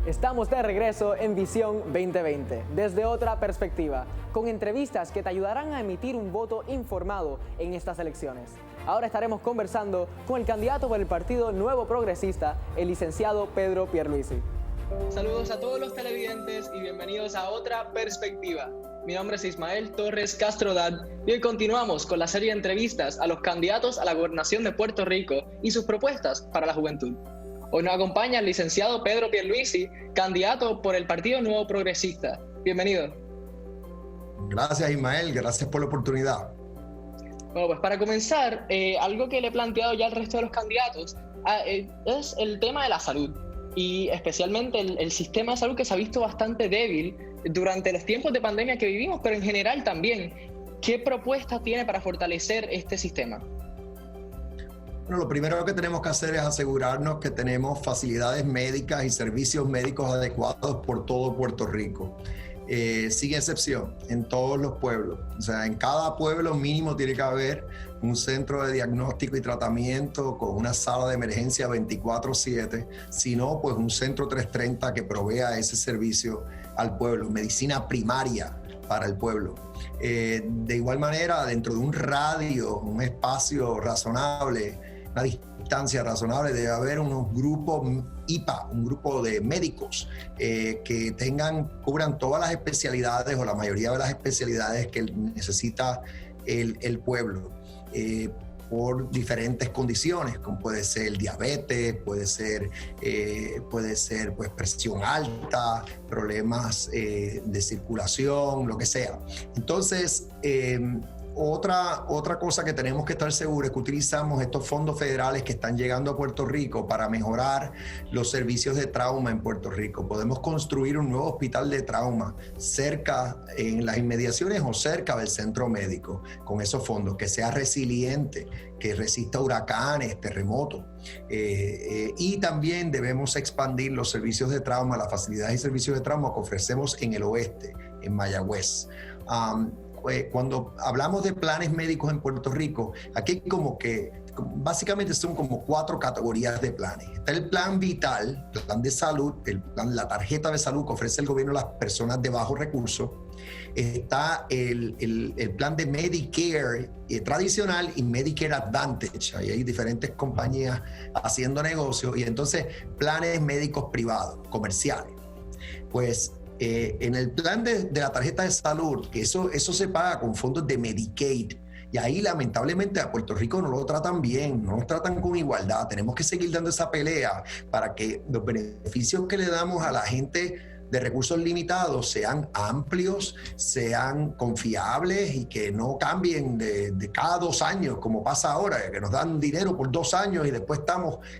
Estamos de regreso en Visión 2020, desde otra perspectiva, con entrevistas que te ayudarán a emitir un voto informado en estas elecciones. Ahora estaremos conversando con el candidato por el Partido Nuevo Progresista, el licenciado Pedro Pierluisi. Saludos a todos los televidentes y bienvenidos a Otra Perspectiva. Mi nombre es Ismael Torres Castrodad y hoy continuamos con la serie de entrevistas a los candidatos a la gobernación de Puerto Rico y sus propuestas para la juventud. Hoy nos acompaña el licenciado Pedro Pierluisi, candidato por el Partido Nuevo Progresista. Bienvenido. Gracias, Ismael. Gracias por la oportunidad. Bueno, pues para comenzar, algo que le he planteado ya al resto de los candidatos es el tema de la salud y especialmente el sistema de salud que se ha visto bastante débil durante los tiempos de pandemia que vivimos, pero en general también. ¿Qué propuestas tiene para fortalecer este sistema? Bueno, lo primero que tenemos que hacer es asegurarnos que tenemos facilidades médicas y servicios médicos adecuados por todo Puerto Rico, sin excepción, en todos los pueblos. O sea, en cada pueblo mínimo tiene que haber un centro de diagnóstico y tratamiento con una sala de emergencia 24/7, si no, pues un centro 330 que provea ese servicio al pueblo, medicina primaria para el pueblo. De igual manera, dentro de un radio, un espacio razonable, una distancia razonable, debe haber unos grupos IPA, un grupo de médicos que cubran todas las especialidades o la mayoría de las especialidades que necesita el pueblo por diferentes condiciones, como puede ser diabetes, puede ser pues, presión alta, problemas de circulación, lo que sea. Entonces, otra cosa que tenemos que estar seguros es que utilizamos estos fondos federales que están llegando a Puerto Rico para mejorar los servicios de trauma en Puerto Rico. Podemos construir un nuevo hospital de trauma cerca, en las inmediaciones o cerca del centro médico, con esos fondos, que sea resiliente, que resista huracanes, terremotos. Y también debemos expandir los servicios de trauma, las facilidades y servicios de trauma que ofrecemos en el oeste, en Mayagüez. Cuando hablamos de planes médicos en Puerto Rico, aquí básicamente son como 4 categorías de planes. Está el plan vital, el plan de salud, la tarjeta de salud que ofrece el gobierno a las personas de bajos recursos. Está el plan de Medicare tradicional y Medicare Advantage. Ahí hay diferentes compañías haciendo negocios y entonces planes médicos privados, comerciales. Pues en el plan de la tarjeta de salud, que eso se paga con fondos de Medicaid, y ahí lamentablemente a Puerto Rico no lo tratan bien, no nos tratan con igualdad. Tenemos que seguir dando esa pelea para que los beneficios que le damos a la gente de recursos limitados sean amplios, sean confiables y que no cambien de cada 2 años, como pasa ahora, que nos dan dinero por 2 años y después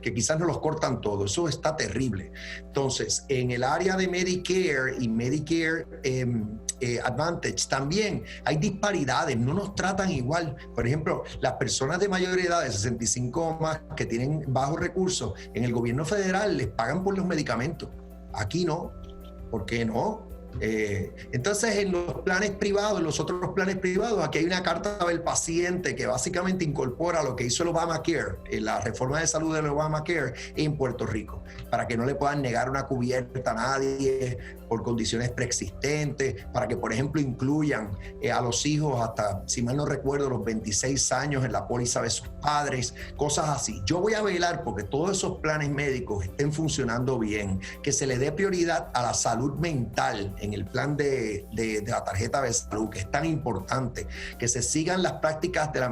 que quizás nos los cortan todo. Eso está terrible. Entonces, en el área de Medicare y Medicare Advantage también hay disparidades, no nos tratan igual. Por ejemplo, las personas de mayor edad, de 65 o más, que tienen bajos recursos, en el gobierno federal les pagan por los medicamentos. Aquí no. ¿Por qué no? Entonces, en los planes privados, en los otros planes privados, aquí hay una carta del paciente que básicamente incorpora lo que hizo el Obamacare, la reforma de salud del Obamacare en Puerto Rico, para que no le puedan negar una cubierta a nadie por condiciones preexistentes, para que, por ejemplo, incluyan a los hijos hasta, si mal no recuerdo, los 26 años en la póliza de sus padres, cosas así. Yo voy a velar porque todos esos planes médicos estén funcionando bien, que se le dé prioridad a la salud mental en el plan de la tarjeta de salud, que es tan importante, que se sigan las prácticas de la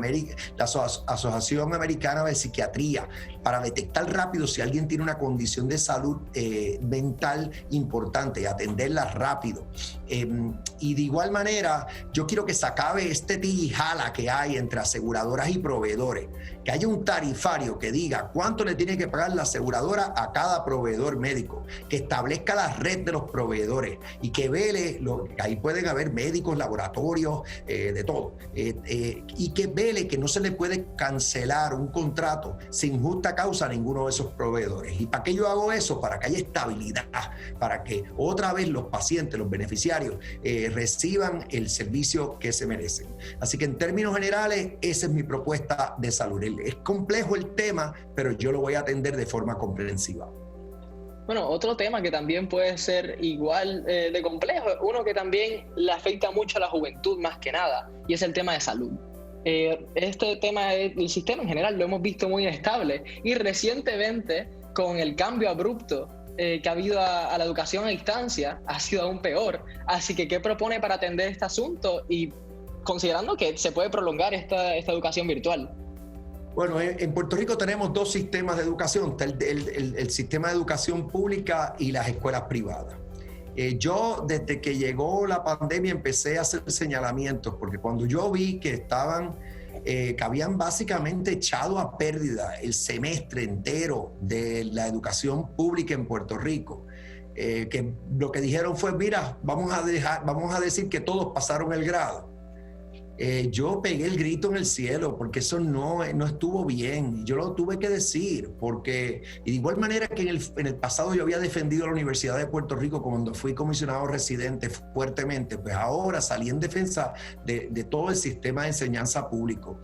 Asociación Americana de Psiquiatría para detectar rápido si alguien tiene una condición de salud mental importante y atenderla rápido. Y de igual manera, yo quiero que se acabe este tira y jala que hay entre aseguradoras y proveedores, que haya un tarifario que diga cuánto le tiene que pagar la aseguradora a cada proveedor médico, que establezca la red de los proveedores y que vele, ahí pueden haber médicos, laboratorios, de todo, y que vele que no se le puede cancelar un contrato sin justa causa a ninguno de esos proveedores. ¿Y para qué yo hago eso? Para que haya estabilidad, para que otra vez los pacientes, los beneficiarios, reciban el servicio que se merecen. Así que en términos generales, esa es mi propuesta de salud. Es complejo el tema, pero yo lo voy a atender de forma comprensiva. Bueno, otro tema que también puede ser igual de complejo, uno que también le afecta mucho a la juventud más que nada, y es el tema de salud. Este tema del sistema en general lo hemos visto muy inestable, y recientemente con el cambio abrupto que ha habido a la educación a distancia ha sido aún peor. Así que, ¿qué propone para atender este asunto y considerando que se puede prolongar esta educación virtual? Bueno, en Puerto Rico tenemos dos sistemas de educación, el sistema de educación pública y las escuelas privadas. Yo desde que llegó la pandemia empecé a hacer señalamientos, porque cuando yo vi que habían básicamente echado a pérdida el semestre entero de la educación pública en Puerto Rico, que lo que dijeron fue, mira, vamos a decir que todos pasaron el grado. Yo pegué el grito en el cielo porque eso no estuvo bien. Yo lo tuve que decir porque, y de igual manera que en el pasado yo había defendido a la Universidad de Puerto Rico cuando fui comisionado residente fuertemente, pues ahora salí en defensa de todo el sistema de enseñanza público.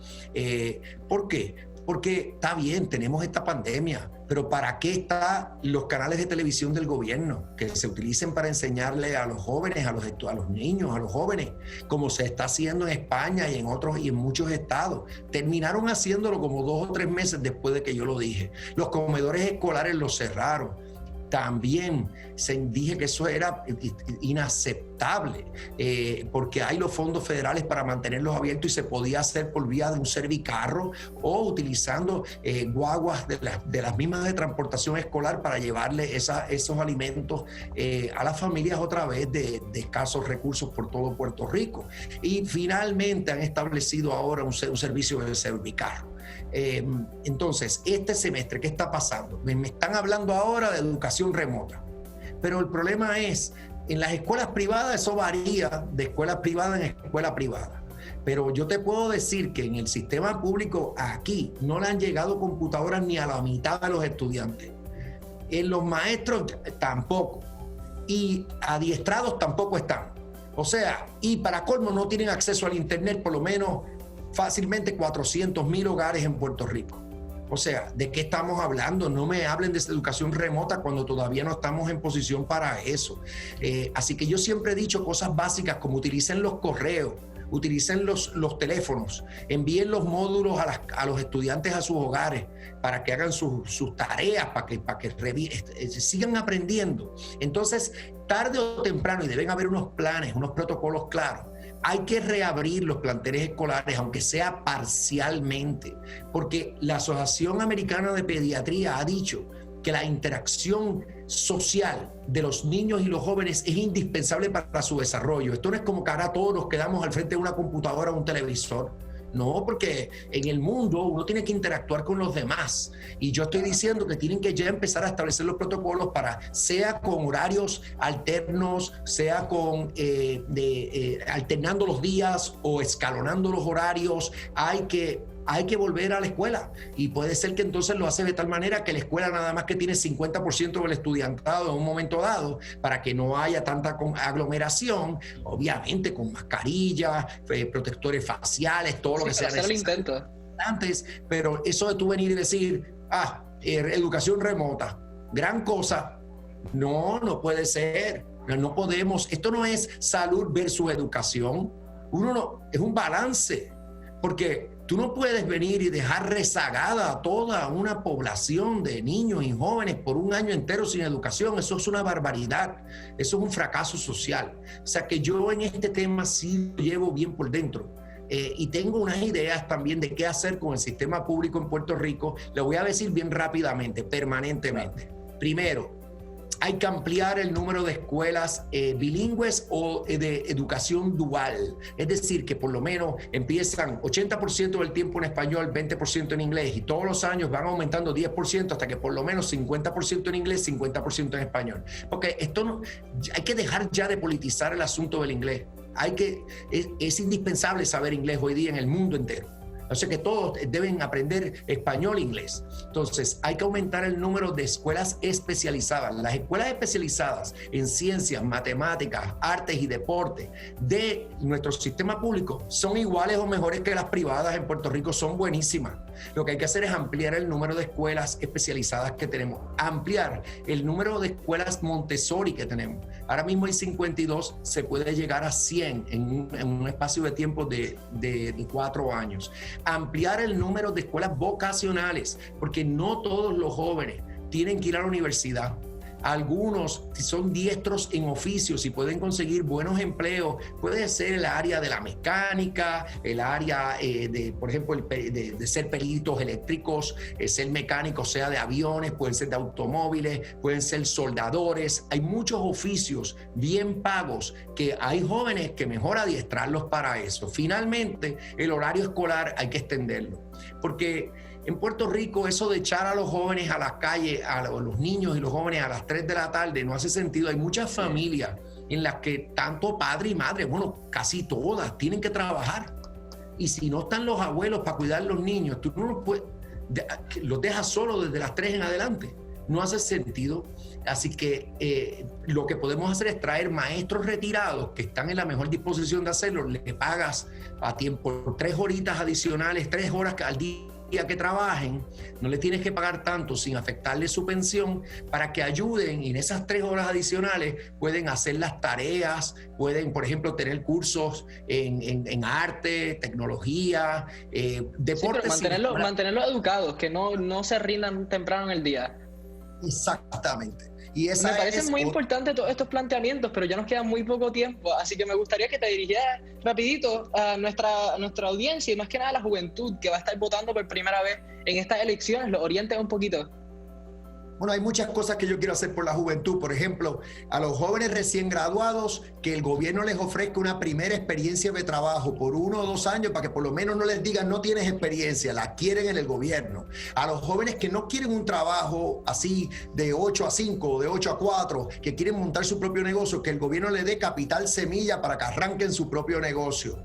¿Por qué? Porque está bien, tenemos esta pandemia, pero ¿para qué están los canales de televisión del gobierno que se utilicen para enseñarle a los jóvenes, a los niños, a los jóvenes, como se está haciendo en España y en otros y en muchos estados? Terminaron haciéndolo como 2 o 3 meses después de que yo lo dije. Los comedores escolares los cerraron. También dije que eso era inaceptable, porque hay los fondos federales para mantenerlos abiertos y se podía hacer por vía de un servicarro o utilizando guaguas de las mismas de transportación escolar para llevarle esos alimentos a las familias otra vez de escasos recursos por todo Puerto Rico. Y finalmente han establecido ahora un servicio de servicarro. Entonces, este semestre, ¿qué está pasando? Me están hablando ahora de educación remota, pero el problema es, en las escuelas privadas eso varía de escuela privada en escuela privada, pero yo te puedo decir que en el sistema público aquí no le han llegado computadoras ni a la mitad de los estudiantes, en los maestros tampoco, y adiestrados tampoco están, o sea, y para colmo no tienen acceso al internet, por lo menos fácilmente 400,000 hogares en Puerto Rico. O sea, ¿de qué estamos hablando? No me hablen de educación remota cuando todavía no estamos en posición para eso. Así que yo siempre he dicho cosas básicas como utilicen los correos, utilicen los teléfonos, envíen los módulos a los estudiantes a sus hogares para que hagan sus tareas, para que sigan aprendiendo. Entonces, tarde o temprano, y deben haber unos planes, unos protocolos claros, hay que reabrir los planteles escolares, aunque sea parcialmente, porque la Asociación Americana de Pediatría ha dicho que la interacción social de los niños y los jóvenes es indispensable para su desarrollo. Esto no es como que ahora todos nos quedamos al frente de una computadora o un televisor. No, porque en el mundo uno tiene que interactuar con los demás. Y yo estoy diciendo que tienen que ya empezar a establecer los protocolos para, sea con horarios alternos, sea con alternando los días o escalonando los horarios. Hay que volver a la escuela, y puede ser que entonces lo hace de tal manera que la escuela nada más que tiene 50% del estudiantado en un momento dado, para que no haya tanta aglomeración, obviamente con mascarillas, protectores faciales, todo lo que sea necesario antes, pero eso de tú venir y decir, educación remota, gran cosa, no puede ser, no podemos, esto no es salud versus educación, es un balance, porque tú no puedes venir y dejar rezagada a toda una población de niños y jóvenes por un año entero sin educación. Eso es una barbaridad. Eso es un fracaso social. O sea que yo en este tema sí lo llevo bien por dentro. Y tengo unas ideas también de qué hacer con el sistema público en Puerto Rico. Le voy a decir bien rápidamente, permanentemente. Primero, hay que ampliar el número de escuelas bilingües o de educación dual. Es decir, que por lo menos empiezan 80% del tiempo en español, 20% en inglés, y todos los años van aumentando 10% hasta que por lo menos 50% en inglés, 50% en español. Porque hay que dejar ya de politizar el asunto del inglés. Es indispensable saber inglés hoy día en el mundo entero. O sea que todos deben aprender español e inglés. Entonces, hay que aumentar el número de escuelas especializadas. Las escuelas especializadas en ciencias, matemáticas, artes y deporte de nuestro sistema público son iguales o mejores que las privadas en Puerto Rico, son buenísimas. Lo que hay que hacer es ampliar el número de escuelas especializadas que tenemos, ampliar el número de escuelas Montessori que tenemos. Ahora mismo hay 52, se puede llegar a 100 en un espacio de tiempo de 4 años. Ampliar el número de escuelas vocacionales, porque no todos los jóvenes tienen que ir a la universidad. Algunos, si son diestros en oficios y pueden conseguir buenos empleos, puede ser el área de la mecánica, el área por ejemplo, de ser peritos eléctricos, ser mecánicos, sea de aviones, pueden ser de automóviles, pueden ser soldadores. Hay muchos oficios bien pagos que hay jóvenes que mejor adiestrarlos para eso. Finalmente, el horario escolar hay que extenderlo, porque en Puerto Rico eso de echar a los jóvenes a las calles, los niños y los jóvenes a las 3 de la tarde no hace sentido. Hay muchas familias en las que tanto padre y madre, bueno, casi todas, tienen que trabajar. Y si no están los abuelos para cuidar a los niños, tú no los puedes, los dejas solos desde las 3 en adelante. No hace sentido. Así que lo que podemos hacer es traer maestros retirados que están en la mejor disposición de hacerlo. Le pagas a tiempo 3 horitas adicionales, 3 horas al día que trabajen, no le tienes que pagar tanto sin afectarle su pensión, para que ayuden, y en esas 3 horas adicionales pueden hacer las tareas, pueden, por ejemplo, tener cursos en arte, tecnología, deportes. Sí, pero mantenerlos educados, que no se rindan temprano en el día. Exactamente. Y Me parecen muy importantes todos estos planteamientos, pero ya nos queda muy poco tiempo, así que me gustaría que te dirigieras rapidito a nuestra audiencia y más que nada a la juventud que va a estar votando por primera vez en estas elecciones, lo orientes un poquito. Bueno, hay muchas cosas que yo quiero hacer por la juventud. Por ejemplo, a los jóvenes recién graduados, que el gobierno les ofrezca una primera experiencia de trabajo por 1 o 2 años, para que por lo menos no les digan no tienes experiencia, la quieren en el gobierno. A los jóvenes que no quieren un trabajo así de 8 a 5, de 8 a 4, que quieren montar su propio negocio, que el gobierno les dé capital semilla para que arranquen su propio negocio.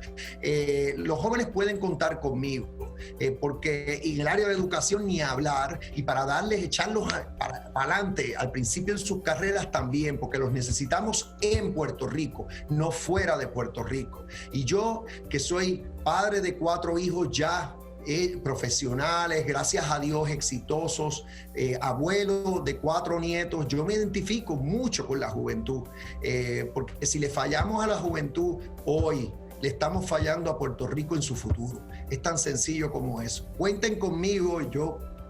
Los jóvenes pueden contar conmigo, porque en el área de educación ni hablar, y para darles, echarlos para adelante al principio en sus carreras también, porque los necesitamos en Puerto Rico, no fuera de Puerto Rico. Y yo, que soy padre de 4 hijos ya profesionales, gracias a Dios, exitosos, abuelo de 4 nietos, yo me identifico mucho con la juventud, porque si le fallamos a la juventud hoy, le estamos fallando a Puerto Rico en su futuro. Es tan sencillo como eso. Cuenten conmigo,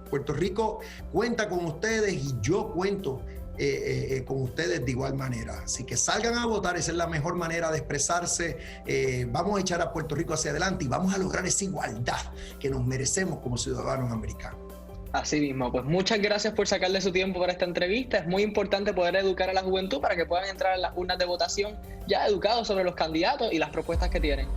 Puerto Rico cuenta con ustedes y yo cuento con ustedes de igual manera. Así que salgan a votar, esa es la mejor manera de expresarse. Vamos a echar a Puerto Rico hacia adelante y vamos a lograr esa igualdad que nos merecemos como ciudadanos americanos. Así mismo, pues muchas gracias por sacarle su tiempo para esta entrevista. Es muy importante poder educar a la juventud para que puedan entrar a las urnas de votación ya educados sobre los candidatos y las propuestas que tienen.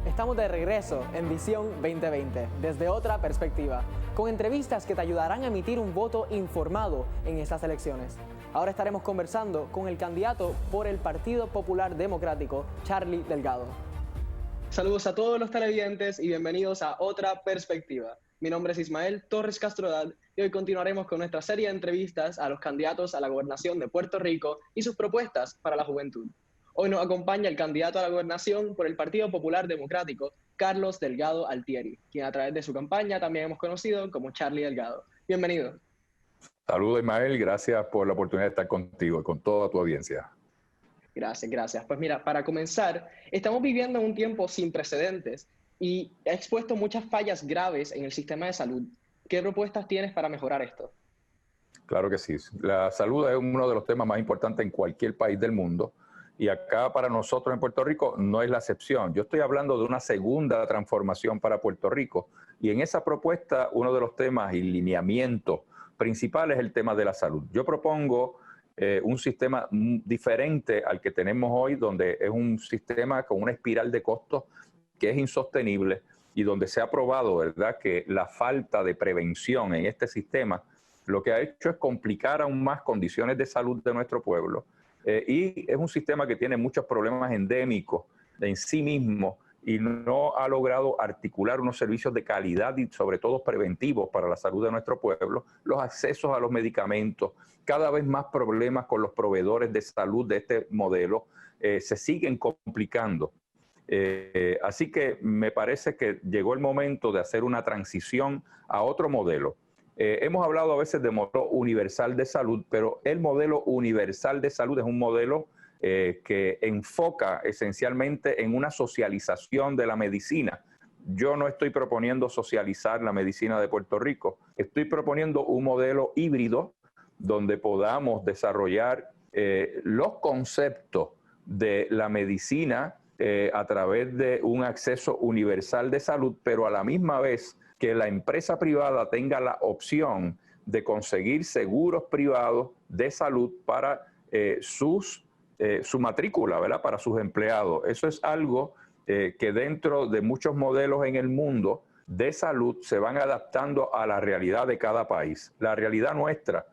Estamos de regreso en Visión 2020, desde otra perspectiva, con entrevistas que te ayudarán a emitir un voto informado en estas elecciones. Ahora estaremos conversando con el candidato por el Partido Popular Democrático, Charlie Delgado. Saludos a todos los televidentes y bienvenidos a Otra Perspectiva. Mi nombre es Ismael Torres Castrodad y hoy continuaremos con nuestra serie de entrevistas a los candidatos a la gobernación de Puerto Rico y sus propuestas para la juventud. Hoy nos acompaña el candidato a la gobernación por el Partido Popular Democrático, Carlos Delgado Altieri, quien a través de su campaña también hemos conocido como Charlie Delgado. Bienvenido. Saludos, Ismael. Gracias por la oportunidad de estar contigo y con toda tu audiencia. Gracias. Pues mira, para comenzar, estamos viviendo un tiempo sin precedentes y ha expuesto muchas fallas graves en el sistema de salud. ¿Qué propuestas tienes para mejorar esto? Claro que sí. La salud es uno de los temas más importantes en cualquier país del mundo. Y acá para nosotros en Puerto Rico no es la excepción. Yo estoy hablando de una segunda transformación para Puerto Rico y en esa propuesta uno de los temas y lineamientos principales es el tema de la salud. Yo propongo un sistema diferente al que tenemos hoy, donde es un sistema con una espiral de costos que es insostenible, y donde se ha probado, ¿verdad?, que la falta de prevención en este sistema lo que ha hecho es complicar aún más condiciones de salud de nuestro pueblo. Y es un sistema que tiene muchos problemas endémicos en sí mismo y no ha logrado articular unos servicios de calidad y sobre todo preventivos para la salud de nuestro pueblo, los accesos a los medicamentos, cada vez más problemas con los proveedores de salud de este modelo se siguen complicando. Así que me parece que llegó el momento de hacer una transición a otro modelo. Hemos hablado a veces de modelo universal de salud, pero el modelo universal de salud es un modelo que enfoca esencialmente en una socialización de la medicina. Yo no estoy proponiendo socializar la medicina de Puerto Rico, estoy proponiendo un modelo híbrido donde podamos desarrollar los conceptos de la medicina a través de un acceso universal de salud, pero a la misma vez que la empresa privada tenga la opción de conseguir seguros privados de salud para su matrícula, ¿verdad?, para sus empleados. Eso es algo que dentro de muchos modelos en el mundo de salud se van adaptando a la realidad de cada país. La realidad nuestra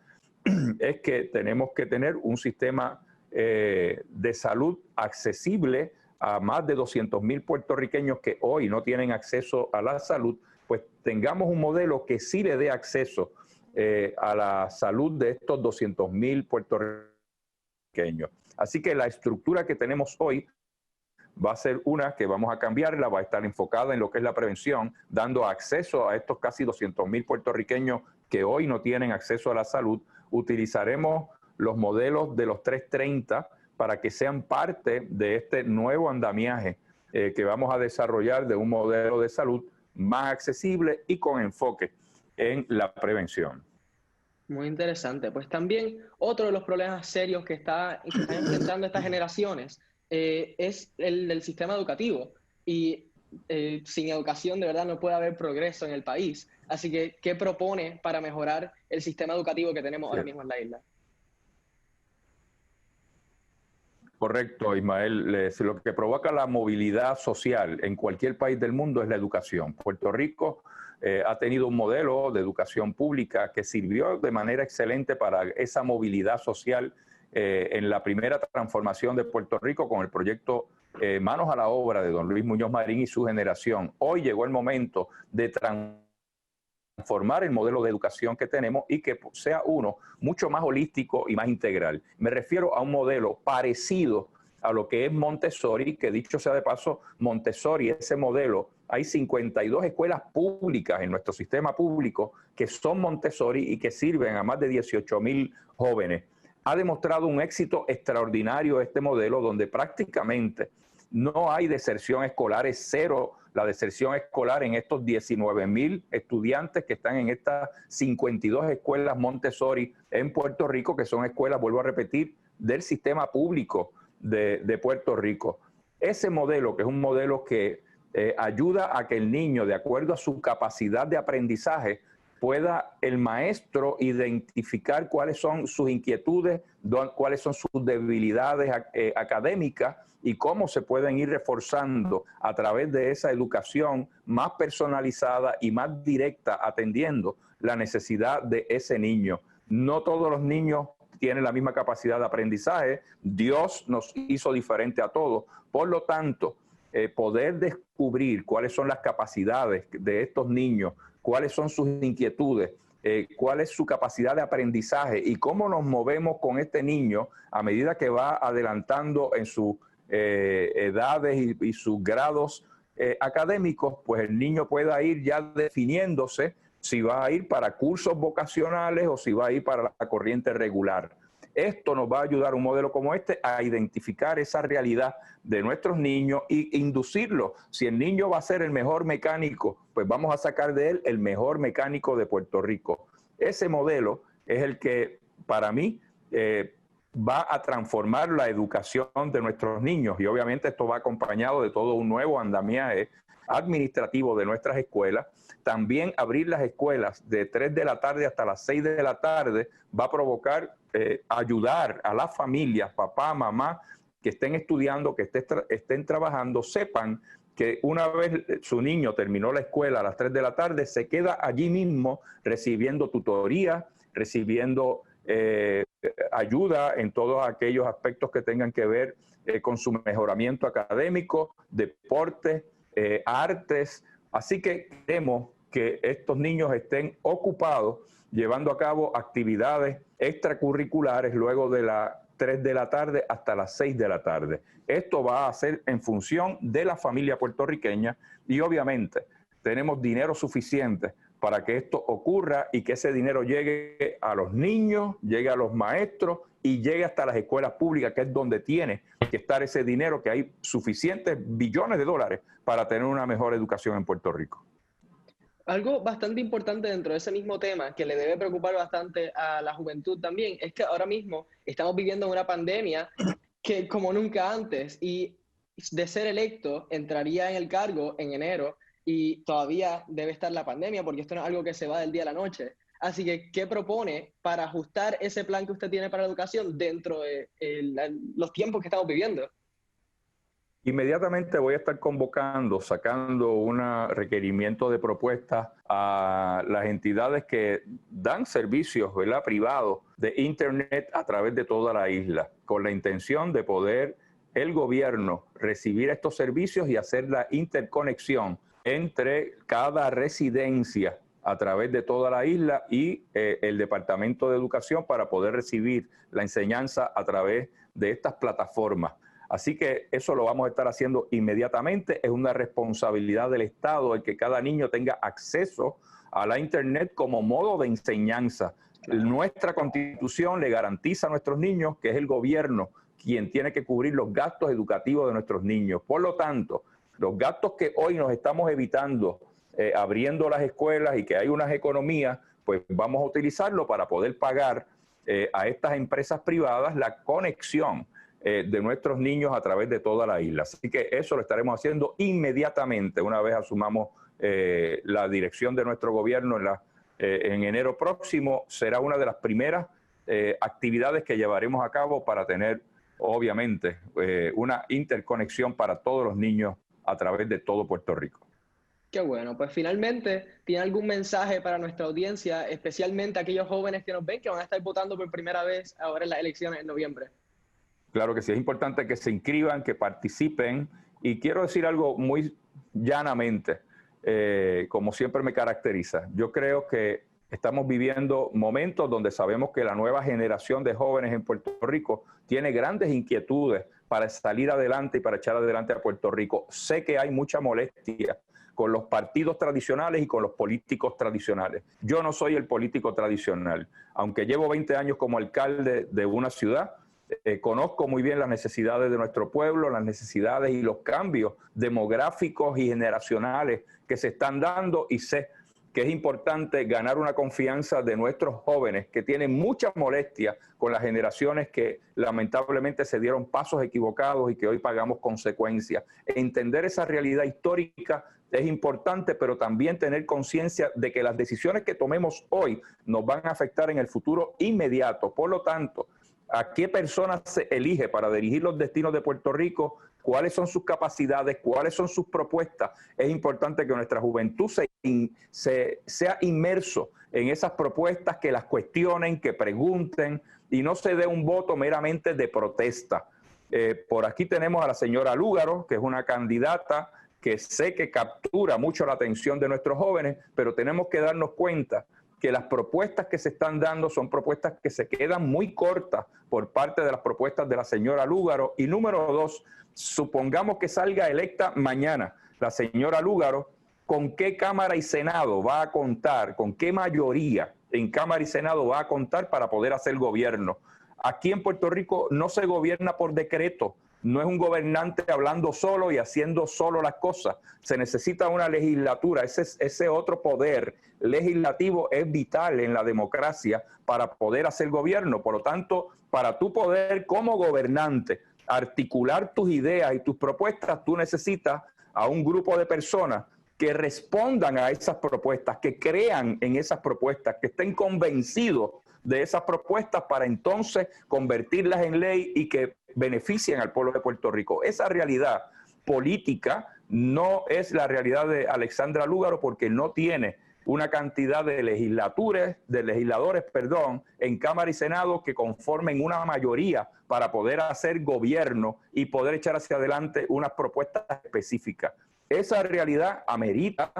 es que tenemos que tener un sistema de salud accesible a más de 200,000 puertorriqueños que hoy no tienen acceso a la salud, pues tengamos un modelo que sí le dé acceso a la salud de estos 200,000 puertorriqueños. Así que la estructura que tenemos hoy va a ser una que vamos a cambiarla, va a estar enfocada en lo que es la prevención, dando acceso a estos casi 200,000 puertorriqueños que hoy no tienen acceso a la salud. Utilizaremos los modelos de los 330 para que sean parte de este nuevo andamiaje que vamos a desarrollar de un modelo de salud más accesible y con enfoque en la prevención. Muy interesante. Pues también otro de los problemas serios que están enfrentando estas generaciones es el del sistema educativo. Y sin educación de verdad no puede haber progreso en el país. Así que, ¿qué propone para mejorar el sistema educativo que tenemos ahora mismo en la isla? Correcto, Ismael. Lo que provoca la movilidad social en cualquier país del mundo es la educación. Puerto Rico ha tenido un modelo de educación pública que sirvió de manera excelente para esa movilidad social en la primera transformación de Puerto Rico con el proyecto Manos a la Obra de don Luis Muñoz Marín y su generación. Hoy llegó el momento de transformar el modelo de educación que tenemos y que sea uno mucho más holístico y más integral. Me refiero a un modelo parecido a lo que es Montessori, que dicho sea de paso, Montessori, ese modelo, hay 52 escuelas públicas en nuestro sistema público que son Montessori y que sirven a más de 18,000 jóvenes. Ha demostrado un éxito extraordinario este modelo donde prácticamente no hay deserción escolar, es cero la deserción escolar en estos 19,000 estudiantes que están en estas 52 escuelas Montessori en Puerto Rico, que son escuelas, vuelvo a repetir, del sistema público de Puerto Rico. Ese modelo, que es un modelo que ayuda a que el niño, de acuerdo a su capacidad de aprendizaje, pueda el maestro identificar cuáles son sus inquietudes, cuáles son sus debilidades académicas y cómo se pueden ir reforzando a través de esa educación más personalizada y más directa, atendiendo la necesidad de ese niño. No todos los niños tienen la misma capacidad de aprendizaje. Dios nos hizo diferente a todos. Por lo tanto, poder descubrir cuáles son las capacidades de estos niños, cuáles son sus inquietudes, cuál es su capacidad de aprendizaje y cómo nos movemos con este niño a medida que va adelantando en sus edades y sus grados académicos, pues el niño pueda ir ya definiéndose si va a ir para cursos vocacionales o si va a ir para la corriente regular. Esto nos va a ayudar, un modelo como este, a identificar esa realidad de nuestros niños e inducirlo. Si el niño va a ser el mejor mecánico, pues vamos a sacar de él el mejor mecánico de Puerto Rico. Ese modelo es el que, para mí, va a transformar la educación de nuestros niños y obviamente esto va acompañado de todo un nuevo andamiaje administrativo de nuestras escuelas. También abrir las escuelas de 3 de la tarde hasta las 6 de la tarde va a provocar ayudar a las familias, papá, mamá, que estén estudiando, que estén trabajando, sepan que una vez su niño terminó la escuela a las 3 de la tarde, se queda allí mismo recibiendo tutoría, recibiendo ayuda en todos aquellos aspectos que tengan que ver con su mejoramiento académico, deportes, artes. Así que queremos que estos niños estén ocupados llevando a cabo actividades extracurriculares luego de las 3 de la tarde hasta las 6 de la tarde. Esto va a ser en función de la familia puertorriqueña y obviamente tenemos dinero suficiente para que esto ocurra y que ese dinero llegue a los niños, llegue a los maestros y llegue hasta las escuelas públicas, que es donde tiene que estar ese dinero, que hay suficientes billones de dólares para tener una mejor educación en Puerto Rico. Algo bastante importante dentro de ese mismo tema, que le debe preocupar bastante a la juventud también, es que ahora mismo estamos viviendo una pandemia que como nunca antes, y de ser electo entraría en el cargo en enero y todavía debe estar la pandemia, porque esto no es algo que se va del día a la noche. Así que, ¿qué propone para ajustar ese plan que usted tiene para la educación dentro de los tiempos que estamos viviendo? Inmediatamente voy a estar convocando, sacando un requerimiento de propuestas a las entidades que dan servicios, ¿verdad?, privados de Internet a través de toda la isla, con la intención de poder el gobierno recibir estos servicios y hacer la interconexión entre cada residencia a través de toda la isla y el Departamento de Educación para poder recibir la enseñanza a través de estas plataformas. Así que eso lo vamos a estar haciendo inmediatamente. Es una responsabilidad del Estado el que cada niño tenga acceso a la Internet como modo de enseñanza. Nuestra Constitución le garantiza a nuestros niños que es el gobierno quien tiene que cubrir los gastos educativos de nuestros niños. Por lo tanto, los gastos que hoy nos estamos evitando abriendo las escuelas y que hay unas economías, pues vamos a utilizarlo para poder pagar a estas empresas privadas la conexión de nuestros niños a través de toda la isla. Así que eso lo estaremos haciendo inmediatamente una vez asumamos la dirección de nuestro gobierno en enero próximo. Será una de las primeras actividades que llevaremos a cabo para tener, obviamente, una interconexión para todos los niños a través de todo Puerto Rico. Qué bueno, pues finalmente, ¿tiene algún mensaje para nuestra audiencia, especialmente aquellos jóvenes que nos ven, que van a estar votando por primera vez ahora en las elecciones en noviembre? Claro que sí, es importante que se inscriban, que participen, y quiero decir algo muy llanamente, como siempre me caracteriza. Yo creo que estamos viviendo momentos donde sabemos que la nueva generación de jóvenes en Puerto Rico tiene grandes inquietudes para salir adelante y para echar adelante a Puerto Rico. Sé que hay mucha molestia con los partidos tradicionales y con los políticos tradicionales. Yo no soy el político tradicional. Aunque llevo 20 años como alcalde de una ciudad, conozco muy bien las necesidades de nuestro pueblo, las necesidades y los cambios demográficos y generacionales que se están dando, y sé que es importante ganar una confianza de nuestros jóvenes que tienen mucha molestia con las generaciones que lamentablemente se dieron pasos equivocados y que hoy pagamos consecuencias. Entender esa realidad histórica es importante, pero también tener conciencia de que las decisiones que tomemos hoy nos van a afectar en el futuro inmediato. Por lo tanto, ¿a qué persona se elige para dirigir los destinos de Puerto Rico? ¿Cuáles son sus capacidades? ¿Cuáles son sus propuestas? Es importante que nuestra juventud sea inmerso en esas propuestas, que las cuestionen, que pregunten y no se dé un voto meramente de protesta. Por aquí tenemos a la señora Lúgaro, que es una candidata que sé que captura mucho la atención de nuestros jóvenes, pero tenemos que darnos cuenta que las propuestas que se están dando son propuestas que se quedan muy cortas por parte de las propuestas de la señora Lúgaro. Y número dos, supongamos que salga electa mañana la señora Lúgaro, ¿con qué Cámara y Senado va a contar? ¿Con qué mayoría en Cámara y Senado va a contar para poder hacer gobierno? Aquí en Puerto Rico no se gobierna por decreto. No es un gobernante hablando solo y haciendo solo las cosas. Se necesita una legislatura. Ese otro poder legislativo es vital en la democracia para poder hacer gobierno. Por lo tanto, para tu poder como gobernante articular tus ideas y tus propuestas, tú necesitas a un grupo de personas que respondan a esas propuestas, que crean en esas propuestas, que estén convencidos de esas propuestas para entonces convertirlas en ley y que beneficien al pueblo de Puerto Rico. Esa realidad política no es la realidad de Alexandra Lúgaro porque no tiene una cantidad de legisladores, en Cámara y Senado que conformen una mayoría para poder hacer gobierno y poder echar hacia adelante unas propuestas específicas. Esa realidad amerita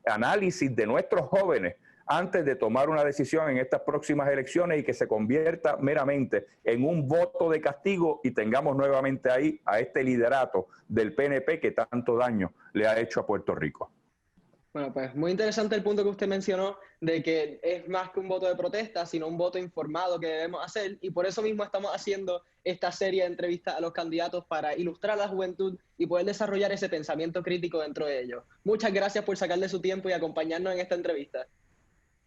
análisis de nuestros jóvenes antes de tomar una decisión en estas próximas elecciones y que se convierta meramente en un voto de castigo y tengamos nuevamente ahí a este liderato del PNP que tanto daño le ha hecho a Puerto Rico. Bueno, pues muy interesante el punto que usted mencionó de que es más que un voto de protesta, sino un voto informado que debemos hacer, y por eso mismo estamos haciendo esta serie de entrevistas a los candidatos para ilustrar a la juventud y poder desarrollar ese pensamiento crítico dentro de ellos. Muchas gracias por sacarle su tiempo y acompañarnos en esta entrevista.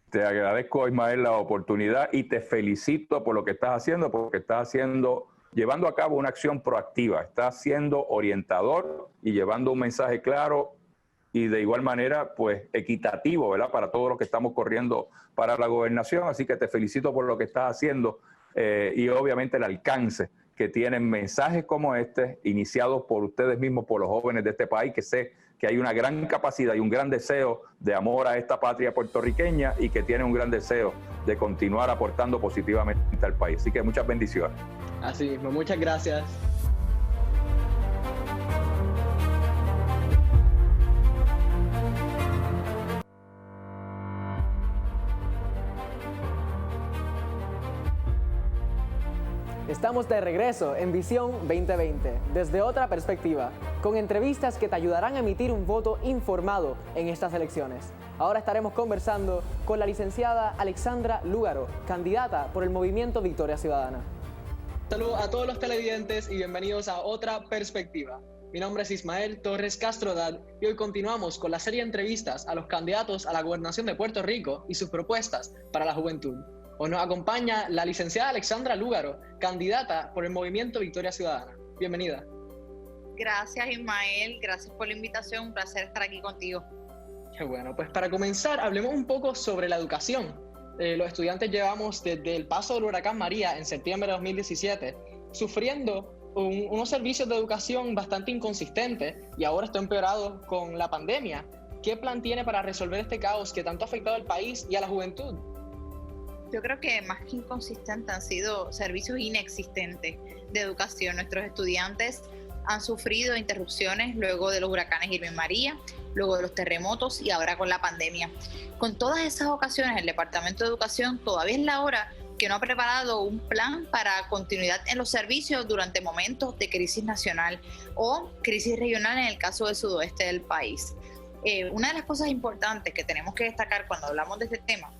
Te agradezco, Ismael, la oportunidad y te felicito por lo que estás haciendo, porque estás llevando a cabo una acción proactiva, estás siendo orientador y llevando un mensaje claro y de igual manera, pues, equitativo, ¿verdad?, para todos los que estamos corriendo para la gobernación. Así que te felicito por lo que estás haciendo y obviamente el alcance que tienen mensajes como este, iniciados por ustedes mismos, por los jóvenes de este país, que sé que hay una gran capacidad y un gran deseo de amor a esta patria puertorriqueña y que tienen un gran deseo de continuar aportando positivamente al país. Así que muchas bendiciones. Así mismo, muchas gracias. Estamos de regreso en Visión 2020, desde otra perspectiva, con entrevistas que te ayudarán a emitir un voto informado en estas elecciones. Ahora estaremos conversando con la licenciada Alexandra Lúgaro, candidata por el Movimiento Victoria Ciudadana. Saludos a todos los televidentes y bienvenidos a Otra Perspectiva. Mi nombre es Ismael Torres Castrodad y hoy continuamos con la serie de entrevistas a los candidatos a la gobernación de Puerto Rico y sus propuestas para la juventud. Hoy nos acompaña la licenciada Alexandra Lúgaro, candidata por el Movimiento Victoria Ciudadana. Bienvenida. Gracias, Ismael. Gracias por la invitación. Un placer estar aquí contigo. Qué bueno. Pues para comenzar, hablemos un poco sobre la educación. Los estudiantes llevamos desde el paso del huracán María en septiembre de 2017 sufriendo unos servicios de educación bastante inconsistentes y ahora está empeorado con la pandemia. ¿Qué plan tiene para resolver este caos que tanto ha afectado al país y a la juventud? Yo creo que más que inconsistentes han sido servicios inexistentes de educación. Nuestros estudiantes han sufrido interrupciones luego de los huracanes Irma y María, luego de los terremotos y ahora con la pandemia. Con todas esas ocasiones, el Departamento de Educación todavía es la hora que no ha preparado un plan para continuidad en los servicios durante momentos de crisis nacional o crisis regional en el caso del sudoeste del país. Una de las cosas importantes que tenemos que destacar cuando hablamos de este tema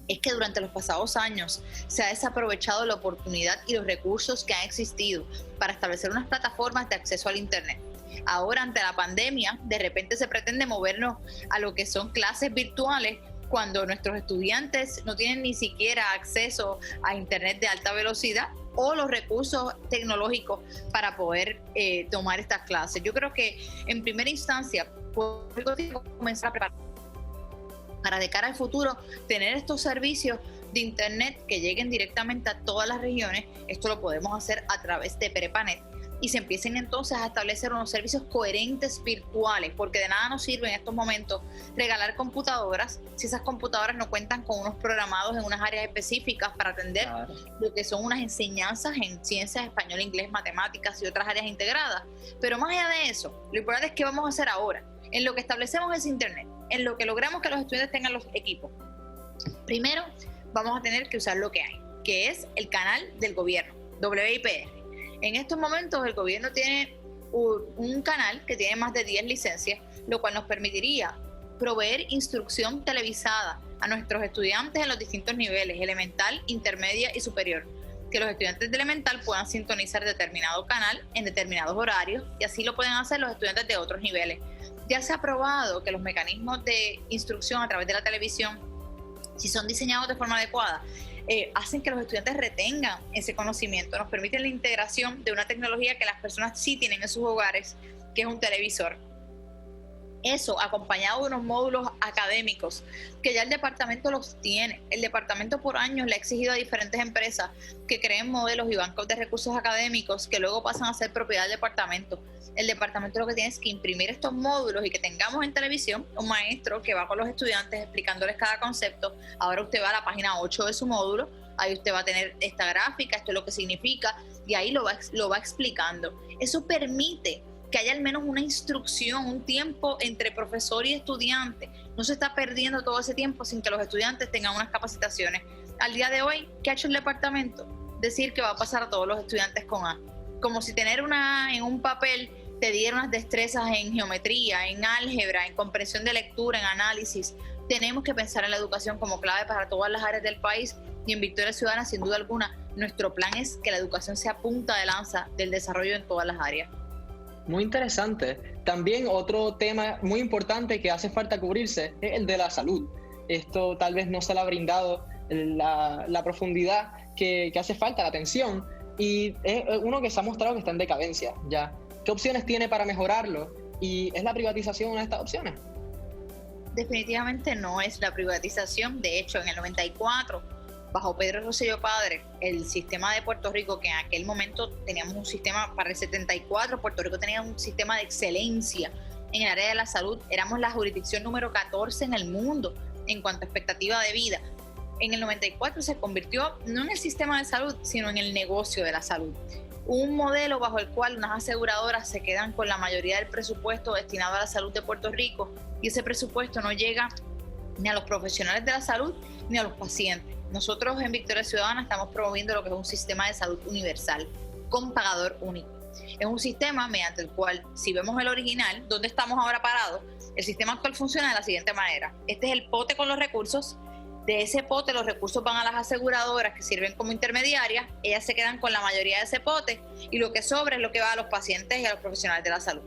es que durante los pasados años se ha desaprovechado la oportunidad y los recursos que han existido para establecer unas plataformas de acceso al Internet. Ahora, ante la pandemia, de repente se pretende movernos a lo que son clases virtuales cuando nuestros estudiantes no tienen ni siquiera acceso a Internet de alta velocidad o los recursos tecnológicos para poder tomar estas clases. Yo creo que en primera instancia, Puerto Rico tiene que comenzar a preparar para de cara al futuro tener estos servicios de Internet que lleguen directamente a todas las regiones. Esto lo podemos hacer a través de Prepanet y se empiecen entonces a establecer unos servicios coherentes virtuales, porque de nada nos sirve en estos momentos regalar computadoras si esas computadoras no cuentan con unos programados en unas áreas específicas para atender lo que son unas enseñanzas en ciencias, español, inglés, matemáticas y otras áreas integradas. Pero más allá de eso, lo importante es qué vamos a hacer ahora, en lo que establecemos ese Internet, en lo que logramos que los estudiantes tengan los equipos. Primero, vamos a tener que usar lo que hay, que es el canal del gobierno, WIPR. En estos momentos el gobierno tiene un canal que tiene más de 10 licencias, lo cual nos permitiría proveer instrucción televisada a nuestros estudiantes en los distintos niveles, elemental, intermedia y superior. Que los estudiantes de elemental puedan sintonizar determinado canal en determinados horarios y así lo pueden hacer los estudiantes de otros niveles. Ya se ha probado que los mecanismos de instrucción a través de la televisión, si son diseñados de forma adecuada, hacen que los estudiantes retengan ese conocimiento, nos permiten la integración de una tecnología que las personas sí tienen en sus hogares, que es un televisor. Eso, acompañado de unos módulos académicos, que ya el departamento los tiene. El departamento por años le ha exigido a diferentes empresas que creen modelos y bancos de recursos académicos que luego pasan a ser propiedad del departamento. El departamento lo que tiene es que imprimir estos módulos y que tengamos en televisión un maestro que va con los estudiantes explicándoles cada concepto. Ahora usted va a la página 8 de su módulo, ahí usted va a tener esta gráfica, esto es lo que significa, y ahí lo va explicando. Eso permite que haya al menos una instrucción, un tiempo entre profesor y estudiante. No se está perdiendo todo ese tiempo sin que los estudiantes tengan unas capacitaciones. Al día de hoy, ¿qué ha hecho el departamento? Decir que va a pasar a todos los estudiantes con A. Como si tener en un papel te diera unas destrezas en geometría, en álgebra, en comprensión de lectura, en análisis. Tenemos que pensar en la educación como clave para todas las áreas del país, y en Victoria Ciudadana, sin duda alguna, nuestro plan es que la educación sea punta de lanza del desarrollo en todas las áreas. Muy interesante. También otro tema muy importante que hace falta cubrirse es el de la salud. Esto tal vez no se le ha brindado la profundidad que hace falta, la atención, y es uno que se ha mostrado que está en decadencia ya. ¿Qué opciones tiene para mejorarlo? ¿Y es la privatización una de estas opciones? Definitivamente no es la privatización. De hecho, en el 94, bajo Pedro Rosselló Padre, el sistema de Puerto Rico, que en aquel momento teníamos un sistema, para el 74, Puerto Rico tenía un sistema de excelencia en el área de la salud. Éramos la jurisdicción número 14 en el mundo en cuanto a expectativa de vida. En el 94 se convirtió no en el sistema de salud, sino en el negocio de la salud. Un modelo bajo el cual unas aseguradoras se quedan con la mayoría del presupuesto destinado a la salud de Puerto Rico, y ese presupuesto no llega ni a los profesionales de la salud ni a los pacientes. Nosotros en Victoria Ciudadana estamos promoviendo lo que es un sistema de salud universal con pagador único. Es un sistema mediante el cual, si vemos el original, donde estamos ahora parados, el sistema actual funciona de la siguiente manera. Este es el pote con los recursos. De ese pote los recursos van a las aseguradoras que sirven como intermediarias. Ellas se quedan con la mayoría de ese pote y lo que sobra es lo que va a los pacientes y a los profesionales de la salud.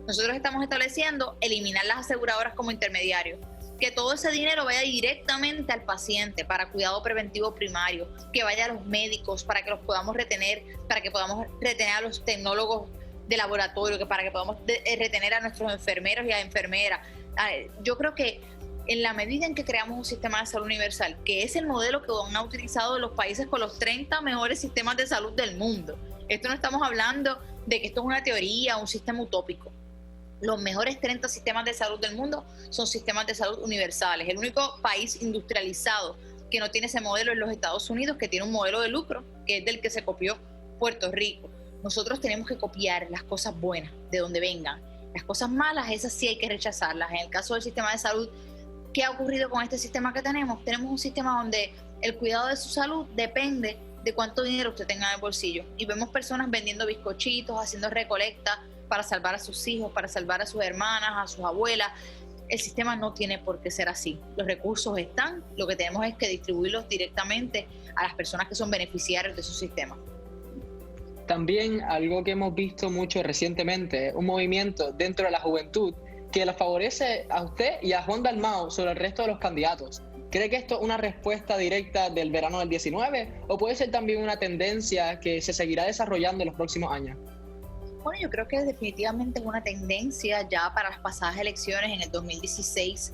Nosotros estamos estableciendo eliminar las aseguradoras como intermediarios, que todo ese dinero vaya directamente al paciente para cuidado preventivo primario, que vaya a los médicos para que los podamos retener, para que podamos retener a los tecnólogos de laboratorio, para que podamos retener a nuestros enfermeros y a enfermeras. Yo creo que en la medida en que creamos un sistema de salud universal, que es el modelo que han utilizado los países con los 30 mejores sistemas de salud del mundo, esto no estamos hablando de que esto es una teoría, un sistema utópico. Los mejores 30 sistemas de salud del mundo son sistemas de salud universales. El único país industrializado que no tiene ese modelo es los Estados Unidos, que tiene un modelo de lucro, que es del que se copió Puerto Rico. Nosotros tenemos que copiar las cosas buenas de donde vengan. Las cosas malas, esas sí hay que rechazarlas. En el caso del sistema de salud, ¿qué ha ocurrido con este sistema que tenemos? Tenemos un sistema donde el cuidado de su salud depende de cuánto dinero usted tenga en el bolsillo. Y vemos personas vendiendo bizcochitos, haciendo recolecta para salvar a sus hijos, para salvar a sus hermanas, a sus abuelas. El sistema no tiene por qué ser así. Los recursos están, lo que tenemos es que distribuirlos directamente a las personas que son beneficiarios de su sistema. También algo que hemos visto mucho recientemente, un movimiento dentro de la juventud que la favorece a usted y a Juan Dalmau sobre el resto de los candidatos. ¿Cree que esto es una respuesta directa del verano del 19 o puede ser también una tendencia que se seguirá desarrollando en los próximos años? Bueno, yo creo que definitivamente es una tendencia ya para las pasadas elecciones en el 2016,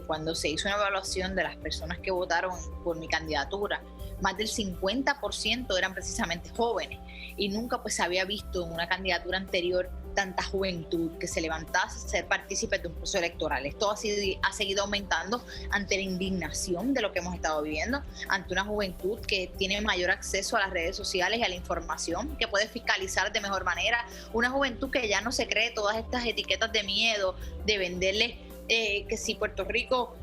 cuando se hizo una evaluación de las personas que votaron por mi candidatura. Más del 50% eran precisamente jóvenes y nunca pues se había visto en una candidatura anterior tanta juventud que se levantase a ser partícipes de un proceso electoral. Esto ha seguido aumentando ante la indignación de lo que hemos estado viviendo, ante una juventud que tiene mayor acceso a las redes sociales y a la información, que puede fiscalizar de mejor manera, una juventud que ya no se cree todas estas etiquetas de miedo, de venderle que si Puerto Rico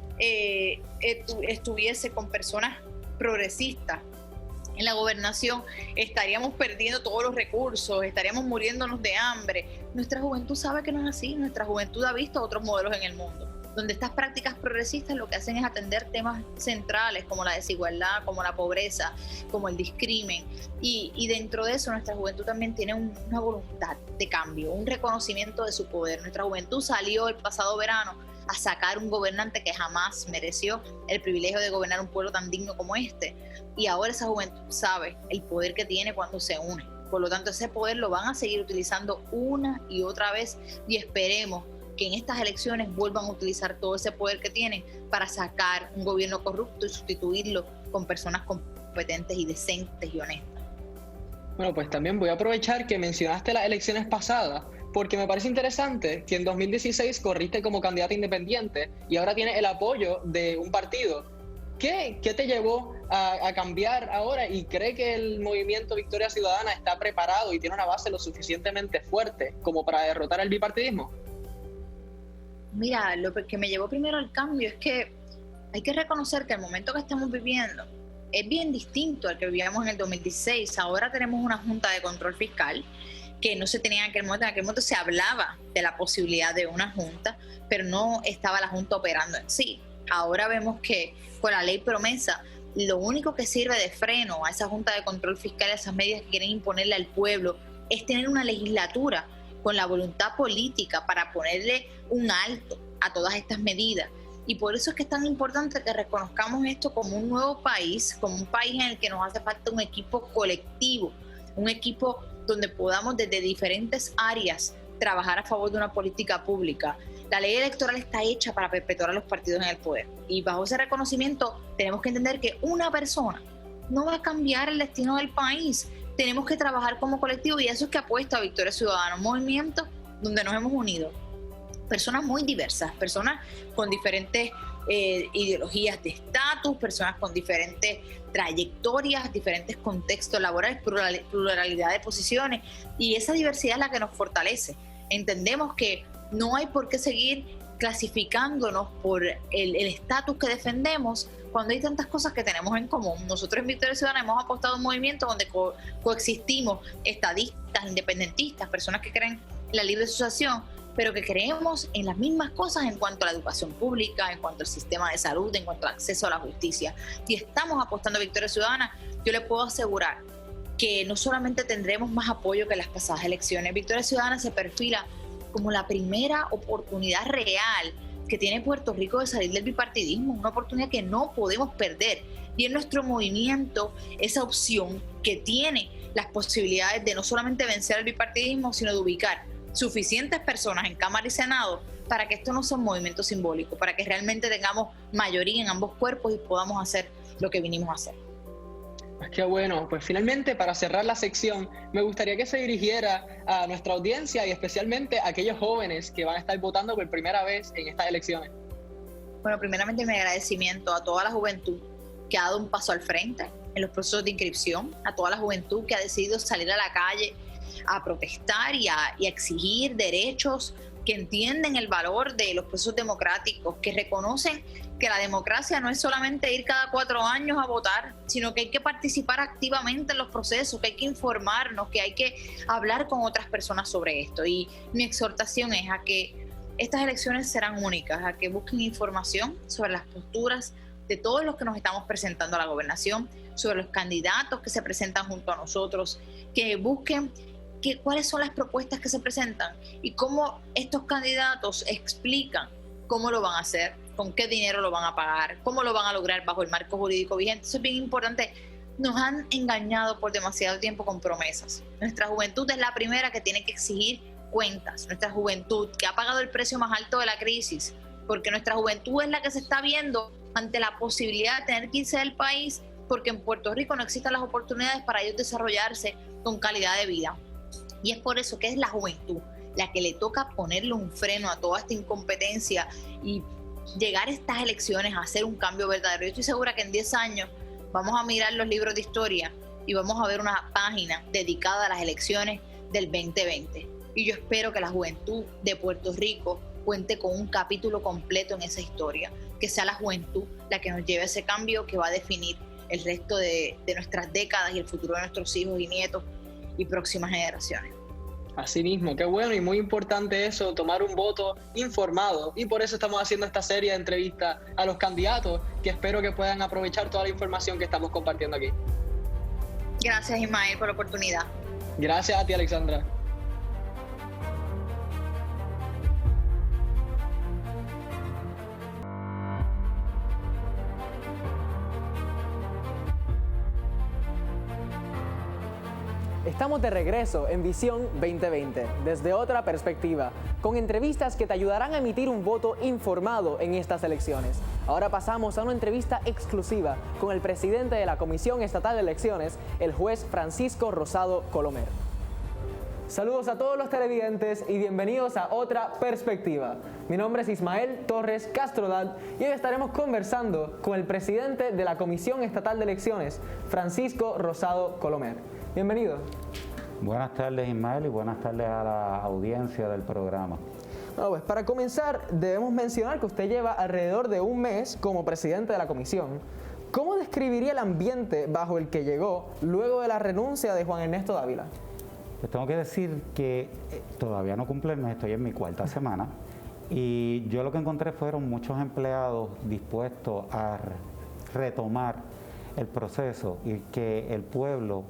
estuviese con personas progresistas en la gobernación, estaríamos perdiendo todos los recursos, estaríamos muriéndonos de hambre. Nuestra juventud sabe que no es así. Nuestra juventud ha visto otros modelos en el mundo, donde estas prácticas progresistas lo que hacen es atender temas centrales como la desigualdad, como la pobreza, como el discrimen. Y dentro de eso nuestra juventud también tiene una voluntad de cambio, un reconocimiento de su poder. Nuestra juventud salió el pasado verano a sacar un gobernante que jamás mereció el privilegio de gobernar un pueblo tan digno como este. Y ahora esa juventud sabe el poder que tiene cuando se une. Por lo tanto, ese poder lo van a seguir utilizando una y otra vez y esperemos que en estas elecciones vuelvan a utilizar todo ese poder que tienen para sacar un gobierno corrupto y sustituirlo con personas competentes y decentes y honestas. Bueno, pues también voy a aprovechar que mencionaste las elecciones pasadas, porque me parece interesante que en 2016 corriste como candidata independiente y ahora tienes el apoyo de un partido. ¿Qué te llevó a cambiar ahora y cree que el movimiento Victoria Ciudadana está preparado y tiene una base lo suficientemente fuerte como para derrotar el bipartidismo? Mira, lo que me llevó primero al cambio es que hay que reconocer que el momento que estamos viviendo es bien distinto al que vivíamos en el 2016. Ahora tenemos una Junta de Control Fiscal que no se tenía en aquel momento. En aquel momento se hablaba de la posibilidad de una junta, pero no estaba la junta operando en sí. Ahora vemos que con la ley promesa, lo único que sirve de freno a esa Junta de Control Fiscal, a esas medidas que quieren imponerle al pueblo, es tener una legislatura con la voluntad política para ponerle un alto a todas estas medidas. Y por eso es que es tan importante que reconozcamos esto como un nuevo país, como un país en el que nos hace falta un equipo colectivo, un equipo donde podamos desde diferentes áreas trabajar a favor de una política pública. La ley electoral está hecha para perpetuar a los partidos en el poder. Y bajo ese reconocimiento tenemos que entender que una persona no va a cambiar el destino del país. Tenemos que trabajar como colectivo y eso es que apuesta a Victoria Ciudadana, un movimiento donde nos hemos unido. Personas muy diversas, personas con diferentes ideologías de estatus, personas con diferentes trayectorias, diferentes contextos laborales, pluralidad de posiciones, y esa diversidad es la que nos fortalece. Entendemos que no hay por qué seguir clasificándonos por el estatus que defendemos cuando hay tantas cosas que tenemos en común. Nosotros en Victoria Ciudadana hemos apostado a un movimiento donde coexistimos estadistas, independentistas, personas que creen en la libre asociación, pero que creemos en las mismas cosas en cuanto a la educación pública, en cuanto al sistema de salud, en cuanto al acceso a la justicia. Si estamos apostando a Victoria Ciudadana, yo le puedo asegurar que no solamente tendremos más apoyo que las pasadas elecciones. Victoria Ciudadana se perfila como la primera oportunidad real que tiene Puerto Rico de salir del bipartidismo, una oportunidad que no podemos perder. Y en nuestro movimiento, esa opción que tiene las posibilidades de no solamente vencer al bipartidismo, sino de ubicar suficientes personas en Cámara y Senado para que esto no sea un movimiento simbólico, para que realmente tengamos mayoría en ambos cuerpos y podamos hacer lo que vinimos a hacer. Pues qué bueno. Pues finalmente, para cerrar la sección, me gustaría que se dirigiera a nuestra audiencia y especialmente a aquellos jóvenes que van a estar votando por primera vez en estas elecciones. Bueno, primeramente mi agradecimiento a toda la juventud que ha dado un paso al frente en los procesos de inscripción, a toda la juventud que ha decidido salir a la calle a protestar y a exigir derechos, que entienden el valor de los procesos democráticos, que reconocen que la democracia no es solamente ir cada 4 años a votar, sino que hay que participar activamente en los procesos, que hay que informarnos, que hay que hablar con otras personas sobre esto. Y mi exhortación es a que estas elecciones serán únicas, a que busquen información sobre las posturas de todos los que nos estamos presentando a la gobernación, sobre los candidatos que se presentan junto a nosotros, que busquen cuáles son las propuestas que se presentan y cómo estos candidatos explican cómo lo van a hacer, con qué dinero lo van a pagar, cómo lo van a lograr bajo el marco jurídico vigente. Eso es bien importante. Nos han engañado por demasiado tiempo con promesas. Nuestra juventud es la primera que tiene que exigir cuentas. Nuestra juventud que ha pagado el precio más alto de la crisis, porque nuestra juventud es la que se está viendo ante la posibilidad de tener que irse del país porque en Puerto Rico no existen las oportunidades para ellos desarrollarse con calidad de vida. Y es por eso que es la juventud la que le toca ponerle un freno a toda esta incompetencia y llegar a estas elecciones a hacer un cambio verdadero. Yo estoy segura que en 10 años vamos a mirar los libros de historia y vamos a ver una página dedicada a las elecciones del 2020. Y yo espero que la juventud de Puerto Rico cuente con un capítulo completo en esa historia, que sea la juventud la que nos lleve a ese cambio que va a definir el resto de nuestras décadas y el futuro de nuestros hijos y nietos y próximas generaciones. Así mismo, qué bueno y muy importante eso, tomar un voto informado, y por eso estamos haciendo esta serie de entrevistas a los candidatos, que espero que puedan aprovechar toda la información que estamos compartiendo aquí. Gracias, Ismael, por la oportunidad. Gracias a ti, Alexandra. Estamos de regreso en Visión 2020, desde otra perspectiva, con entrevistas que te ayudarán a emitir un voto informado en estas elecciones. Ahora pasamos a una entrevista exclusiva con el presidente de la Comisión Estatal de Elecciones, el juez Francisco Rosado Colomer. Saludos a todos los televidentes y bienvenidos a Otra Perspectiva. Mi nombre es Ismael Torres Castrodad y hoy estaremos conversando con el presidente de la Comisión Estatal de Elecciones, Francisco Rosado Colomer. Bienvenido. Buenas tardes, Ismael, y buenas tardes a la audiencia del programa. Bueno, pues para comenzar debemos mencionar que usted lleva alrededor de un mes como presidente de la comisión. ¿Cómo describiría el ambiente bajo el que llegó luego de la renuncia de Juan Ernesto Dávila? Pues tengo que decir que todavía no cumple el mes, estoy en mi cuarta semana, y yo lo que encontré fueron muchos empleados dispuestos a retomar el proceso y que el pueblo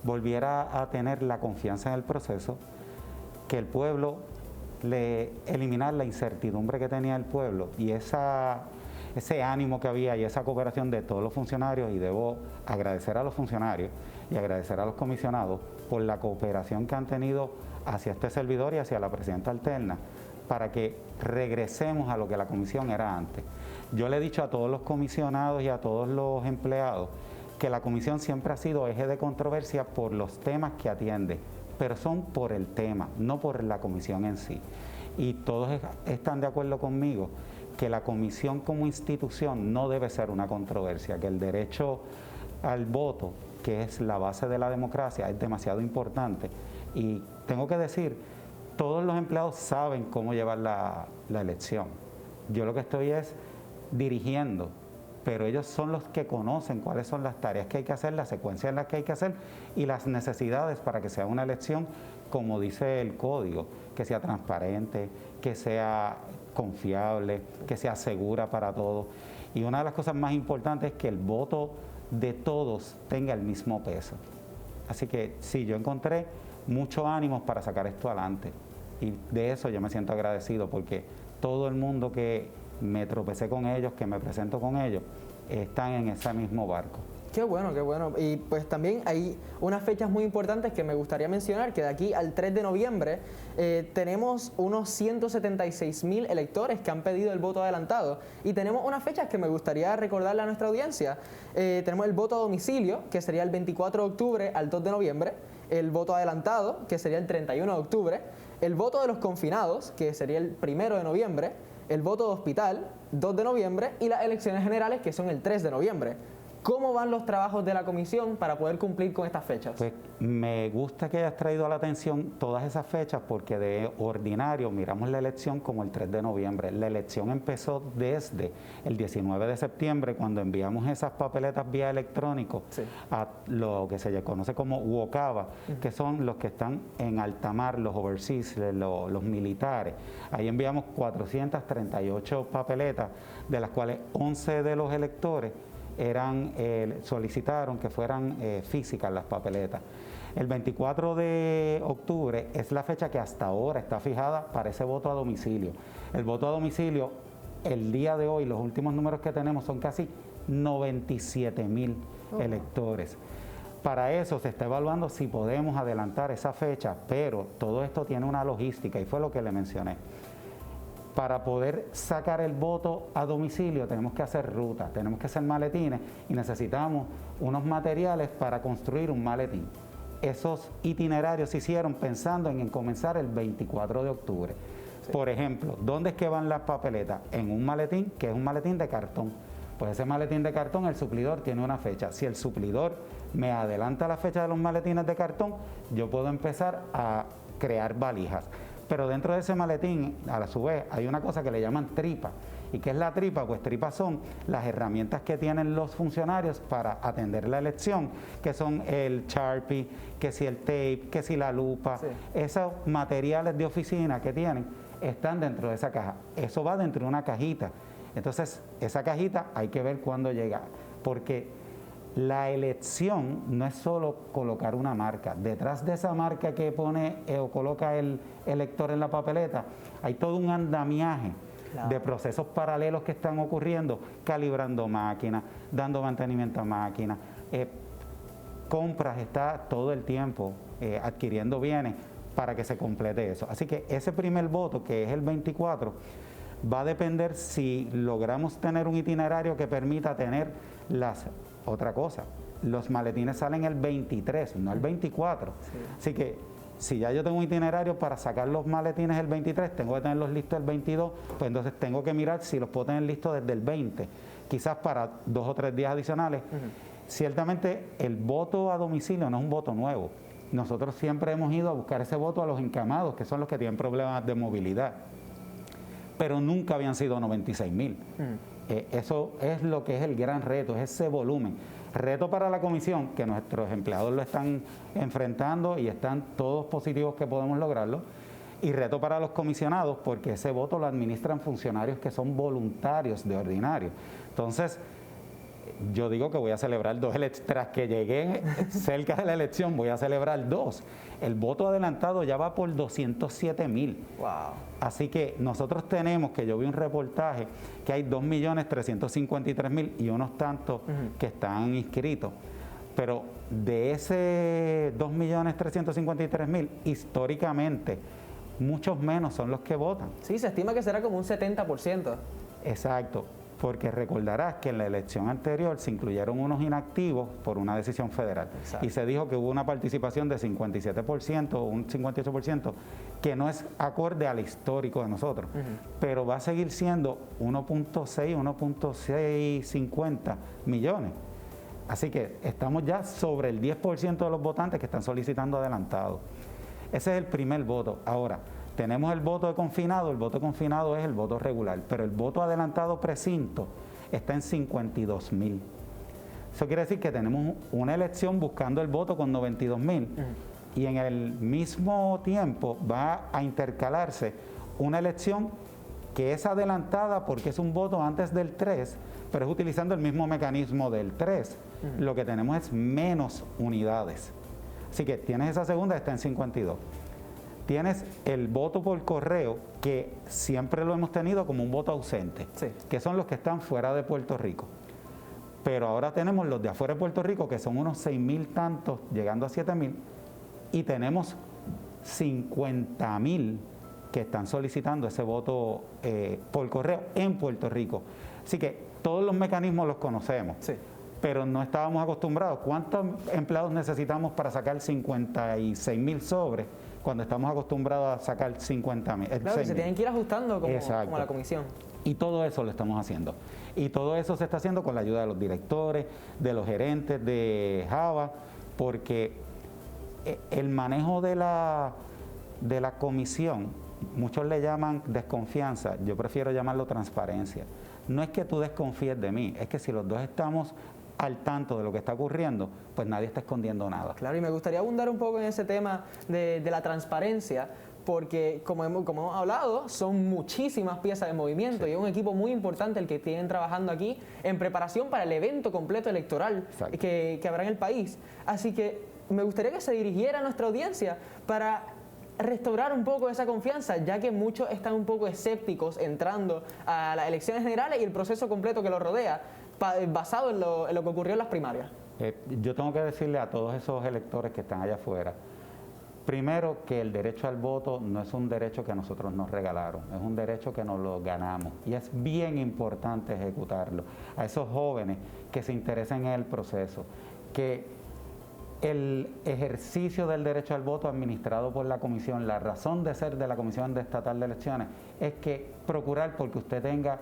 volviera a tener la confianza en el proceso, que el pueblo eliminar la incertidumbre que tenía el pueblo y ese ánimo que había y esa cooperación de todos los funcionarios, y debo agradecer a los funcionarios y agradecer a los comisionados por la cooperación que han tenido hacia este servidor y hacia la presidenta alterna, para que regresemos a lo que la comisión era antes. Yo le he dicho a todos los comisionados y a todos los empleados que la comisión siempre ha sido eje de controversia por los temas que atiende, pero son por el tema, no por la comisión en sí. Y todos están de acuerdo conmigo que la comisión como institución no debe ser una controversia, que el derecho al voto, que es la base de la democracia, es demasiado importante. Y tengo que decir, todos los empleados saben cómo llevar la elección. Yo lo que estoy es dirigiendo, pero ellos son los que conocen cuáles son las tareas que hay que hacer, la secuencia en la que hay que hacer y las necesidades para que sea una elección, como dice el código, que sea transparente, que sea confiable, que sea segura para todos. Y una de las cosas más importantes es que el voto de todos tenga el mismo peso. Así que sí, yo encontré mucho ánimo para sacar esto adelante, y de eso yo me siento agradecido, porque todo el mundo que me tropecé con ellos, que me presento con ellos, están en ese mismo barco. Qué bueno, qué bueno. Y pues también hay unas fechas muy importantes que me gustaría mencionar, que de aquí al 3 de noviembre tenemos unos 176,000 electores que han pedido el voto adelantado. Y tenemos unas fechas que me gustaría recordarle a nuestra audiencia. Tenemos el voto a domicilio, que sería el 24 de octubre al 2 de noviembre, el voto adelantado, que sería el 31 de octubre, el voto de los confinados, que sería el 1 de noviembre, el voto de hospital, 2 de noviembre, y las elecciones generales, que son el 3 de noviembre. ¿Cómo van los trabajos de la comisión para poder cumplir con estas fechas? Pues me gusta que hayas traído a la atención todas esas fechas, porque de ordinario miramos la elección como el 3 de noviembre. La elección empezó desde el 19 de septiembre, cuando enviamos esas papeletas vía electrónico a lo que se conoce como UOCAVA, que son los que están en alta mar, los overseas, los militares. Ahí enviamos 438 papeletas, de las cuales 11 de los electores solicitaron que fueran físicas las papeletas. El 24 de octubre es la fecha que hasta ahora está fijada para ese voto a domicilio. El voto a domicilio, el día de hoy, los últimos números que tenemos son casi 97,000 electores. Para eso se está evaluando si podemos adelantar esa fecha, pero todo esto tiene una logística, y fue lo que le mencioné. Para poder sacar el voto a domicilio tenemos que hacer rutas, tenemos que hacer maletines, y necesitamos unos materiales para construir un maletín. Esos itinerarios se hicieron pensando en comenzar el 24 de octubre. Por ejemplo, ¿dónde es que van las papeletas? En un maletín, que es un maletín de cartón. Pues ese maletín de cartón, el suplidor tiene una fecha. Si el suplidor me adelanta la fecha de los maletines de cartón, yo puedo empezar a crear valijas. Pero dentro de ese maletín, a su vez, hay una cosa que le llaman tripa. ¿Y qué es la tripa? Pues tripas son las herramientas que tienen los funcionarios para atender la elección, que son el Sharpie, que si el tape, que si la lupa. Esos materiales de oficina que tienen están dentro de esa caja. Eso va dentro de una cajita. Entonces, esa cajita hay que ver cuándo llega, porque la elección no es solo colocar una marca. Detrás de esa marca que pone o coloca el elector en la papeleta, hay todo un andamiaje de procesos paralelos que están ocurriendo, calibrando máquinas, dando mantenimiento a máquinas, compras, está todo el tiempo adquiriendo bienes para que se complete eso. Así que ese primer voto, que es el 24, va a depender si logramos tener un itinerario que permita tener otra cosa. Los maletines salen el 23, no el 24. Sí. Así que si ya yo tengo un itinerario para sacar los maletines el 23, tengo que tenerlos listos el 22, pues entonces tengo que mirar si los puedo tener listos desde el 20, quizás para 2 o 3 días adicionales. Ciertamente el voto a domicilio no es un voto nuevo. Nosotros siempre hemos ido a buscar ese voto a los encamados, que son los que tienen problemas de movilidad, pero nunca habían sido 96,000. Eso es lo que es el gran reto, es ese volumen. Reto para la comisión, que nuestros empleados lo están enfrentando y están todos positivos que podemos lograrlo. Y reto para los comisionados, porque ese voto lo administran funcionarios que son voluntarios de ordinario. Entonces, yo digo que voy a celebrar 2 elecciones. Tras que llegué cerca de la elección, voy a celebrar 2. El voto adelantado ya va por 207,000. Wow. Así que nosotros tenemos, que yo vi un reportaje, que hay 2,353,000 y unos tantos que están inscritos. Pero de ese 2,353,000, históricamente, muchos menos son los que votan. Sí, se estima que será como un 70%. Exacto. Porque recordarás que en la elección anterior se incluyeron unos inactivos por una decisión federal. Exacto. Y se dijo que hubo una participación de 57% o un 58%, que no es acorde al histórico de nosotros. Pero va a seguir siendo 1.650 millones. Así que estamos ya sobre el 10% de los votantes que están solicitando adelantado. Ese es el primer voto. Ahora, tenemos el voto de confinado. El voto de confinado es el voto regular, pero el voto adelantado precinto está en 52,000. Eso quiere decir que tenemos una elección buscando el voto con 92,000 y en el mismo tiempo va a intercalarse una elección que es adelantada porque es un voto antes del 3, pero es utilizando el mismo mecanismo del 3. Lo que tenemos es menos unidades. Así que tienes esa segunda, está en 52. Tienes el voto por correo, que siempre lo hemos tenido como un voto ausente, que son los que están fuera de Puerto Rico. Pero ahora tenemos los de afuera de Puerto Rico, que son unos 6,000 tantos, llegando a 7,000, y tenemos 50,000 que están solicitando ese voto por correo en Puerto Rico. Así que todos los mecanismos los conocemos, pero no estábamos acostumbrados. ¿Cuántos empleados necesitamos para sacar 56,000 sobres cuando estamos acostumbrados a sacar 50,000? Claro, se tienen que ir ajustando como la comisión. Y todo eso lo estamos haciendo. Y todo eso se está haciendo con la ayuda de los directores, de los gerentes de Java, porque el manejo de la comisión, muchos le llaman desconfianza, yo prefiero llamarlo transparencia. No es que tú desconfíes de mí, es que si los dos estamos al tanto de lo que está ocurriendo, pues nadie está escondiendo nada. Claro, y me gustaría abundar un poco en ese tema de la transparencia, porque como hemos hablado, son muchísimas piezas de movimiento y es un equipo muy importante el que tienen trabajando aquí en preparación para el evento completo electoral que habrá en el país. Así que me gustaría que se dirigiera a nuestra audiencia para restaurar un poco esa confianza, ya que muchos están un poco escépticos entrando a las elecciones generales y el proceso completo que lo rodea, basado en lo que ocurrió en las primarias. Yo tengo que decirle a todos esos electores que están allá afuera, primero, que el derecho al voto no es un derecho que nosotros nos regalaron, es un derecho que nos lo ganamos y es bien importante ejecutarlo. A esos jóvenes que se interesan en el proceso, que el ejercicio del derecho al voto administrado por la comisión, la razón de ser de la Comisión Estatal de Elecciones es que procurar porque usted tenga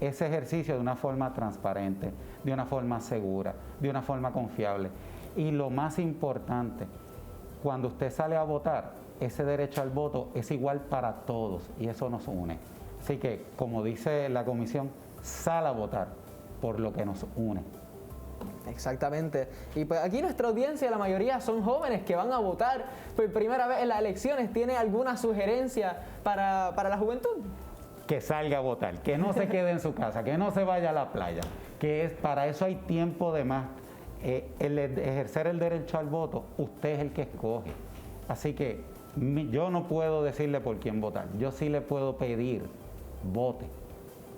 ese ejercicio de una forma transparente, de una forma segura, de una forma confiable. Y lo más importante, cuando usted sale a votar, ese derecho al voto es igual para todos y eso nos une. Así que, como dice la comisión, sal a votar por lo que nos une. Exactamente. Y pues aquí nuestra audiencia, la mayoría son jóvenes que van a votar por primera vez en las elecciones. ¿Tiene alguna sugerencia para la juventud? Que salga a votar, que no se quede en su casa, que no se vaya a la playa, para eso hay tiempo de más. El ejercer el derecho al voto, usted es el que escoge. Así que yo no puedo decirle por quién votar, yo sí le puedo pedir, vote.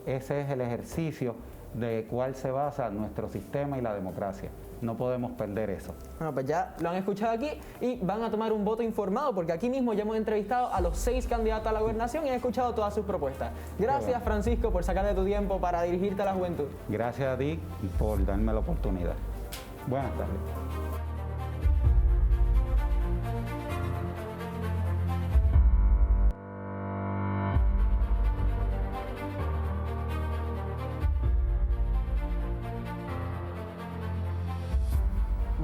Ese es el ejercicio de cuál se basa nuestro sistema y la democracia. No podemos perder eso. Bueno, pues ya lo han escuchado aquí y van a tomar un voto informado, porque aquí mismo ya hemos entrevistado a los 6 candidatos a la gobernación y han escuchado todas sus propuestas. Gracias, Francisco, por sacar de tu tiempo para dirigirte a la juventud. Gracias a ti por darme la oportunidad. Buenas tardes.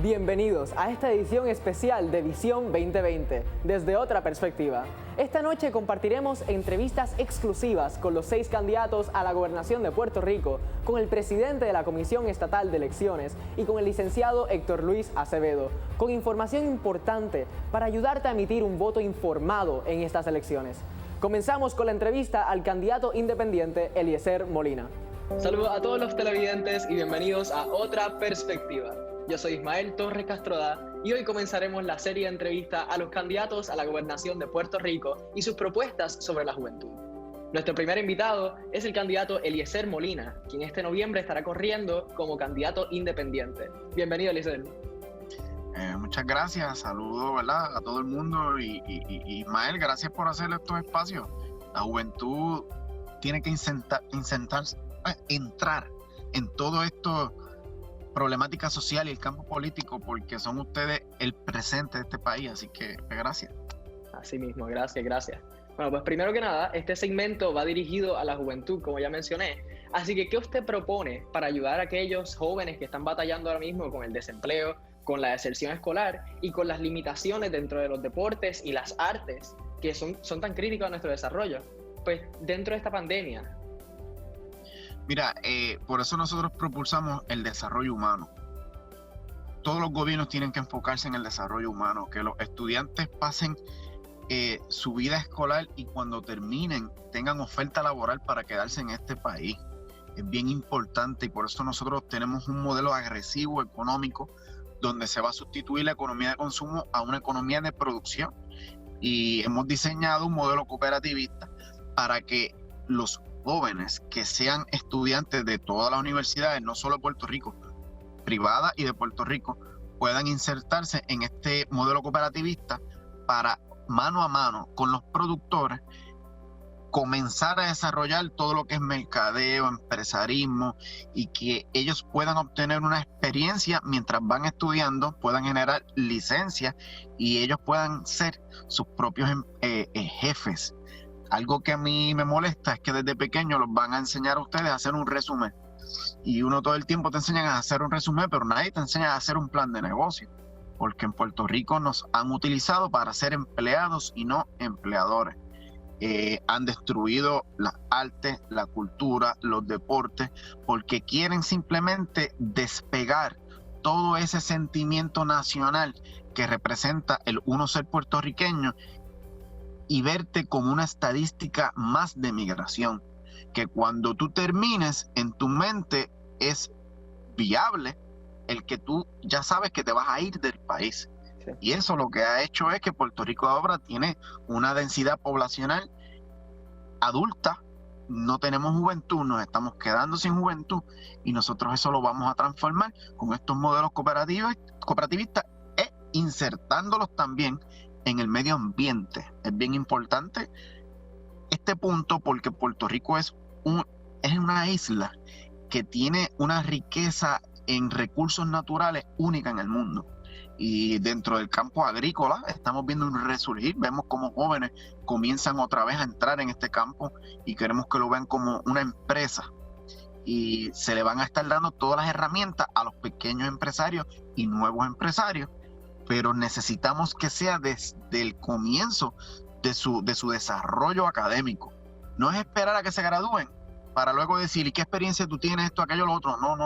Bienvenidos a esta edición especial de Visión 2020, desde otra perspectiva. Esta noche compartiremos entrevistas exclusivas con los 6 candidatos a la gobernación de Puerto Rico, con el presidente de la Comisión Estatal de Elecciones y con el licenciado Héctor Luis Acevedo, con información importante para ayudarte a emitir un voto informado en estas elecciones. Comenzamos con la entrevista al candidato independiente Eliezer Molina. Saludos a todos los televidentes y bienvenidos a Otra Perspectiva. Yo soy Ismael Torres Castroda y hoy comenzaremos la serie de entrevistas a los candidatos a la gobernación de Puerto Rico y sus propuestas sobre la juventud. Nuestro primer invitado es el candidato Eliezer Molina, quien este noviembre estará corriendo como candidato independiente. Bienvenido, Eliezer. Muchas gracias, saludos, ¿verdad?, a todo el mundo y Ismael, gracias por hacer estos espacios. La juventud tiene que entrar en todo esto, problemática social y el campo político, porque son ustedes el presente de este país, así que gracias. Así mismo, gracias. Bueno, pues primero que nada, este segmento va dirigido a la juventud, como ya mencioné. Así que, ¿qué usted propone para ayudar a aquellos jóvenes que están batallando ahora mismo con el desempleo, con la deserción escolar y con las limitaciones dentro de los deportes y las artes que son tan críticos a nuestro desarrollo? Pues dentro de esta pandemia. Mira, por eso nosotros propulsamos el desarrollo humano. Todos los gobiernos tienen que enfocarse en el desarrollo humano, que los estudiantes pasen su vida escolar y cuando terminen tengan oferta laboral para quedarse en este país. Es bien importante y por eso nosotros tenemos un modelo agresivo económico donde se va a sustituir la economía de consumo a una economía de producción. Y hemos diseñado un modelo cooperativista para que los jóvenes que sean estudiantes de todas las universidades, no solo de Puerto Rico, privadas y de Puerto Rico, puedan insertarse en este modelo cooperativista para mano a mano con los productores comenzar a desarrollar todo lo que es mercadeo, empresarismo y que ellos puedan obtener una experiencia mientras van estudiando, puedan generar licencias y ellos puedan ser sus propios jefes. Algo que a mí me molesta es que desde pequeño los van a enseñar a ustedes a hacer un resumen. Y uno todo el tiempo te enseñan a hacer un resumen, pero nadie te enseña a hacer un plan de negocio. Porque en Puerto Rico nos han utilizado para ser empleados y no empleadores. Han destruido las artes, la cultura, los deportes, porque quieren simplemente despegar todo ese sentimiento nacional que representa el uno ser puertorriqueño y verte como una estadística más de migración, que cuando tú termines en tu mente es viable el que tú ya sabes que te vas a ir del país. Sí. Y eso lo que ha hecho es que Puerto Rico ahora tiene una densidad poblacional adulta, no tenemos juventud, nos estamos quedando sin juventud y nosotros eso lo vamos a transformar con estos modelos cooperativistas e insertándolos también en el medio ambiente. Es bien importante este punto porque Puerto Rico es una isla que tiene una riqueza en recursos naturales única en el mundo. Y dentro del campo agrícola estamos viendo un resurgir, vemos como jóvenes comienzan otra vez a entrar en este campo y queremos que lo vean como una empresa. Y se le van a estar dando todas las herramientas a los pequeños empresarios y nuevos empresarios, pero necesitamos que sea desde el comienzo de su desarrollo académico. No es esperar a que se gradúen para luego decir, ¿y qué experiencia tú tienes, esto, aquello, lo otro? No.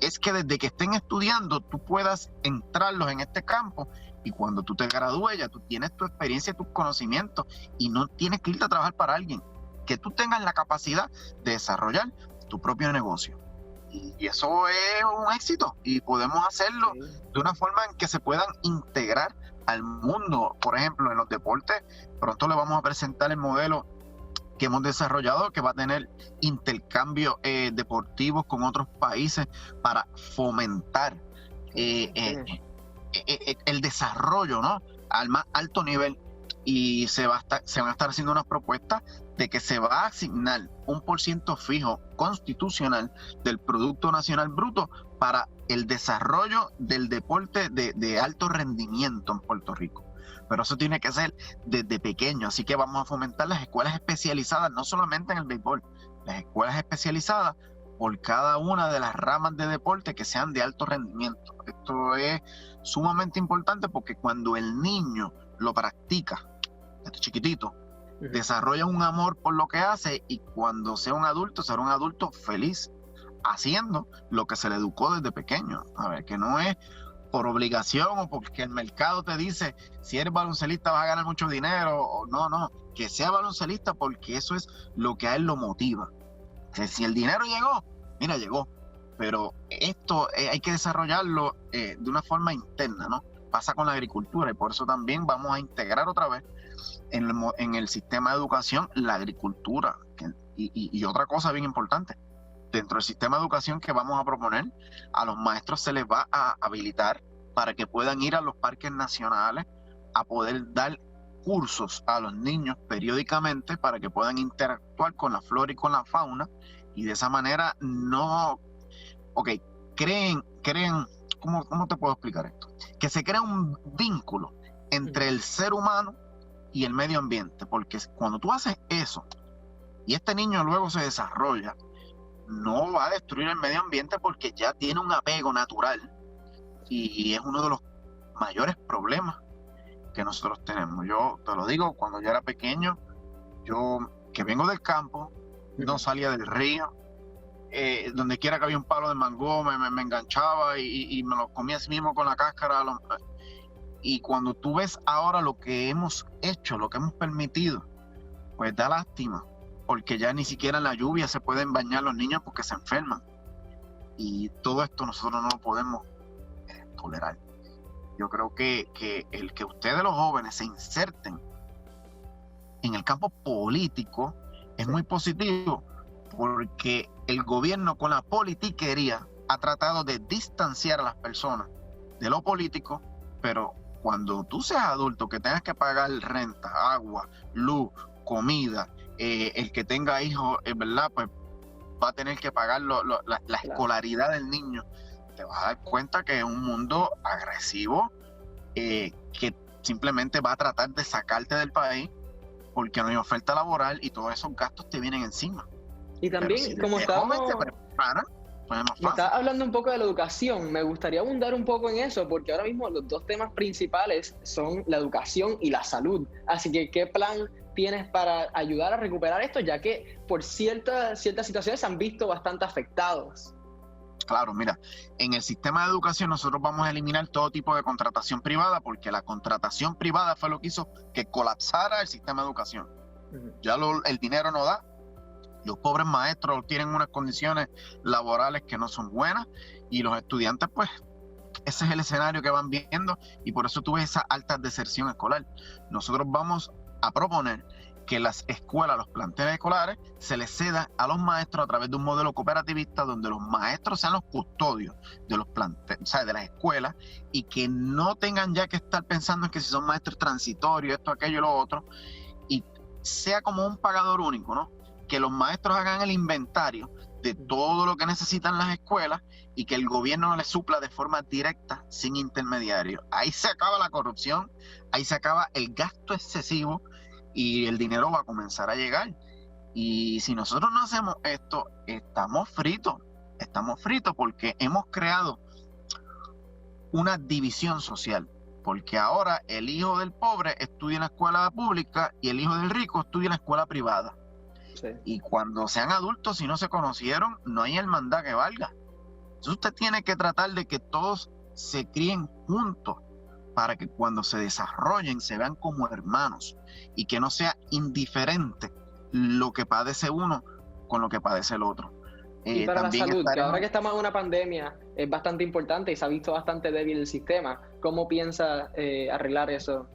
Es que desde que estén estudiando tú puedas entrarlos en este campo y cuando tú te gradúes ya tú tienes tu experiencia, tus conocimientos y no tienes que irte a trabajar para alguien. Que tú tengas la capacidad de desarrollar tu propio negocio. Y eso es un éxito y podemos hacerlo de una forma en que se puedan integrar al mundo. Por ejemplo, en los deportes, pronto le vamos a presentar el modelo que hemos desarrollado, que va a tener intercambios deportivos con otros países para fomentar el desarrollo, ¿no?, al más alto nivel, y se van a estar haciendo unas propuestas de que se va a asignar un % fijo constitucional del Producto Nacional Bruto para el desarrollo del deporte de alto rendimiento en Puerto Rico. Pero eso tiene que ser desde pequeño, así que vamos a fomentar las escuelas especializadas, no solamente en el béisbol, las escuelas especializadas por cada una de las ramas de deporte que sean de alto rendimiento. Esto es sumamente importante porque cuando el niño lo practica desde chiquitito, desarrolla un amor por lo que hace, y cuando sea un adulto, será un adulto feliz haciendo lo que se le educó desde pequeño. A ver, que no es por obligación o porque el mercado te dice si eres baloncelista vas a ganar mucho dinero, o no, que sea baloncelista porque eso es lo que a él lo motiva. Que si el dinero llegó, mira, llegó, pero esto hay que desarrollarlo de una forma interna, ¿no? Pasa con la agricultura, y por eso también vamos a integrar otra vez en el sistema de educación la agricultura. Y otra cosa bien importante, dentro del sistema de educación que vamos a proponer, a los maestros se les va a habilitar para que puedan ir a los parques nacionales a poder dar cursos a los niños periódicamente para que puedan interactuar con la flora y con la fauna, y de esa manera creen, ¿cómo te puedo explicar esto? Que se crea un vínculo entre el ser humano y el medio ambiente, porque cuando tú haces eso y este niño luego se desarrolla, no va a destruir el medio ambiente porque ya tiene un apego natural, y es uno de los mayores problemas que nosotros tenemos. Yo te lo digo, cuando yo era pequeño, yo que vengo del campo, no salía del río, donde quiera que había un palo de mango me enganchaba y me lo comía así mismo con la cáscara. Y cuando tú ves ahora lo que hemos hecho, lo que hemos permitido, pues da lástima, porque ya ni siquiera en la lluvia se pueden bañar los niños porque se enferman. Y todo esto nosotros no lo podemos tolerar. Yo creo que el que ustedes los jóvenes se inserten en el campo político es muy positivo, porque el gobierno con la politiquería ha tratado de distanciar a las personas de lo político, pero cuando tú seas adulto, que tengas que pagar renta, agua, luz, comida, el que tenga hijos, ¿verdad?, pues va a tener que pagar la escolaridad del niño. Te vas a dar cuenta que es un mundo agresivo, que simplemente va a tratar de sacarte del país porque no hay oferta laboral y todos esos gastos te vienen encima. Y también, si como estábamos... Estás hablando un poco de la educación, me gustaría abundar un poco en eso, porque ahora mismo los dos temas principales son la educación y la salud. Así que, ¿qué plan tienes para ayudar a recuperar esto, ya que por ciertas situaciones se han visto bastante afectados? Claro, mira, en el sistema de educación nosotros vamos a eliminar todo tipo de contratación privada, porque la contratación privada fue lo que hizo que colapsara el sistema de educación. Ya el dinero no da. Los pobres maestros tienen unas condiciones laborales que no son buenas, y los estudiantes, pues, ese es el escenario que van viendo, y por eso tú ves esa alta deserción escolar. Nosotros vamos a proponer que las escuelas, los planteles escolares, se les ceda a los maestros a través de un modelo cooperativista donde los maestros sean los custodios de los planteles, o sea, de las escuelas, y que no tengan ya que estar pensando en que si son maestros transitorios, esto, aquello y lo otro, y sea como un pagador único, ¿no? Que los maestros hagan el inventario de todo lo que necesitan las escuelas y que el gobierno les supla de forma directa, sin intermediarios. Ahí se acaba la corrupción, ahí se acaba el gasto excesivo y el dinero va a comenzar a llegar. Y si nosotros no hacemos esto, estamos fritos porque hemos creado una división social. Porque ahora el hijo del pobre estudia en la escuela pública y el hijo del rico estudia en la escuela privada. Sí. Y cuando sean adultos, si no se conocieron, no hay hermandad que valga. Entonces usted tiene que tratar de que todos se críen juntos para que cuando se desarrollen se vean como hermanos y que no sea indiferente lo que padece uno con lo que padece el otro. Y para la salud, que ahora que estamos en una pandemia es bastante importante y se ha visto bastante débil el sistema. ¿Cómo piensa arreglar eso?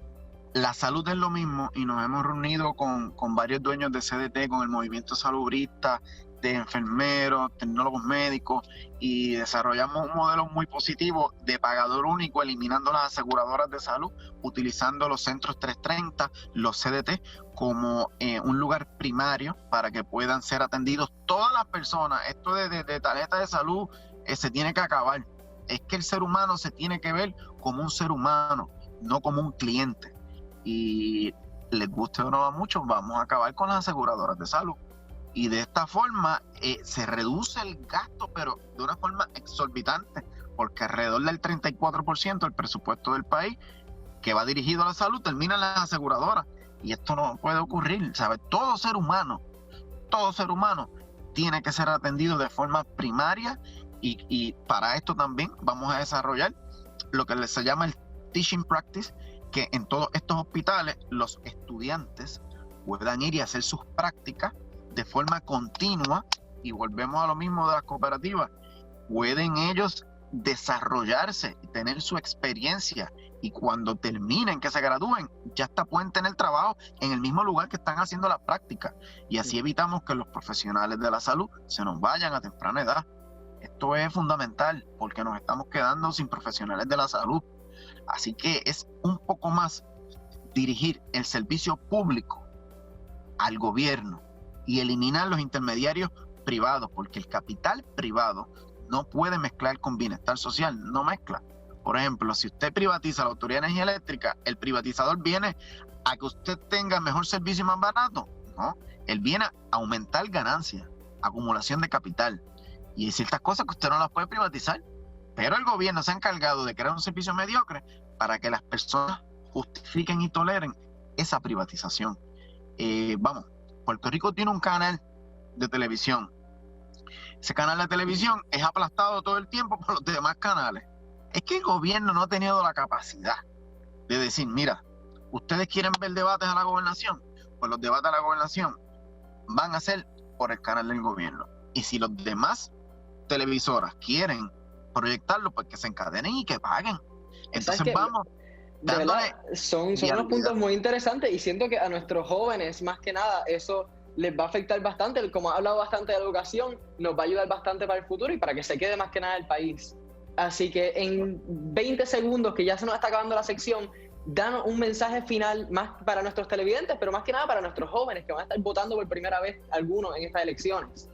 La salud es lo mismo, y nos hemos reunido con varios dueños de CDT, con el movimiento salubrista de enfermeros, tecnólogos médicos, y desarrollamos un modelo muy positivo de pagador único, eliminando las aseguradoras de salud, utilizando los centros 330, los CDT, como un lugar primario para que puedan ser atendidos todas las personas. Esto de tarjeta de salud se tiene que acabar. Es que el ser humano se tiene que ver como un ser humano, no como un cliente. Y les guste o no a muchos, vamos a acabar con las aseguradoras de salud. Y de esta forma se reduce el gasto, pero de una forma exorbitante, porque alrededor del 34% del presupuesto del país que va dirigido a la salud termina en las aseguradoras. Y esto no puede ocurrir, ¿sabes? Todo ser humano tiene que ser atendido de forma primaria, y para esto también vamos a desarrollar lo que se llama el Teaching Practice, que en todos estos hospitales los estudiantes puedan ir y hacer sus prácticas de forma continua, y volvemos a lo mismo de las cooperativas. Pueden ellos desarrollarse y tener su experiencia, y cuando terminen, que se gradúen, ya hasta pueden tener trabajo en el mismo lugar que están haciendo la práctica, y así evitamos que los profesionales de la salud se nos vayan a temprana edad. Esto es fundamental porque nos estamos quedando sin profesionales de la salud. Así que es un poco más dirigir el servicio público al gobierno y eliminar los intermediarios privados, porque el capital privado no puede mezclar con bienestar social, no mezcla. Por ejemplo, si usted privatiza la Autoridad de Energía Eléctrica, ¿el privatizador viene a que usted tenga mejor servicio y más barato? No, él viene a aumentar ganancias, acumulación de capital. Y hay ciertas cosas que usted no las puede privatizar, pero el gobierno se ha encargado de crear un servicio mediocre para que las personas justifiquen y toleren esa privatización. Puerto Rico tiene un canal de televisión. Ese canal de televisión es aplastado todo el tiempo por los demás canales. Es que el gobierno no ha tenido la capacidad de decir, mira, ustedes quieren ver debates a la gobernación, pues los debates a la gobernación van a ser por el canal del gobierno. Y si los demás televisoras quieren proyectarlo, pues que se encadenen y que paguen. Entonces vamos de verdad, son unos puntos muy interesantes, y siento que a nuestros jóvenes, más que nada, eso les va a afectar bastante. Como ha hablado bastante de educación, nos va a ayudar bastante para el futuro y para que se quede más que nada el país. Así que en 20 segundos, que ya se nos está acabando la sección, dan un mensaje final más para nuestros televidentes, pero más que nada para nuestros jóvenes que van a estar votando por primera vez algunos en estas elecciones.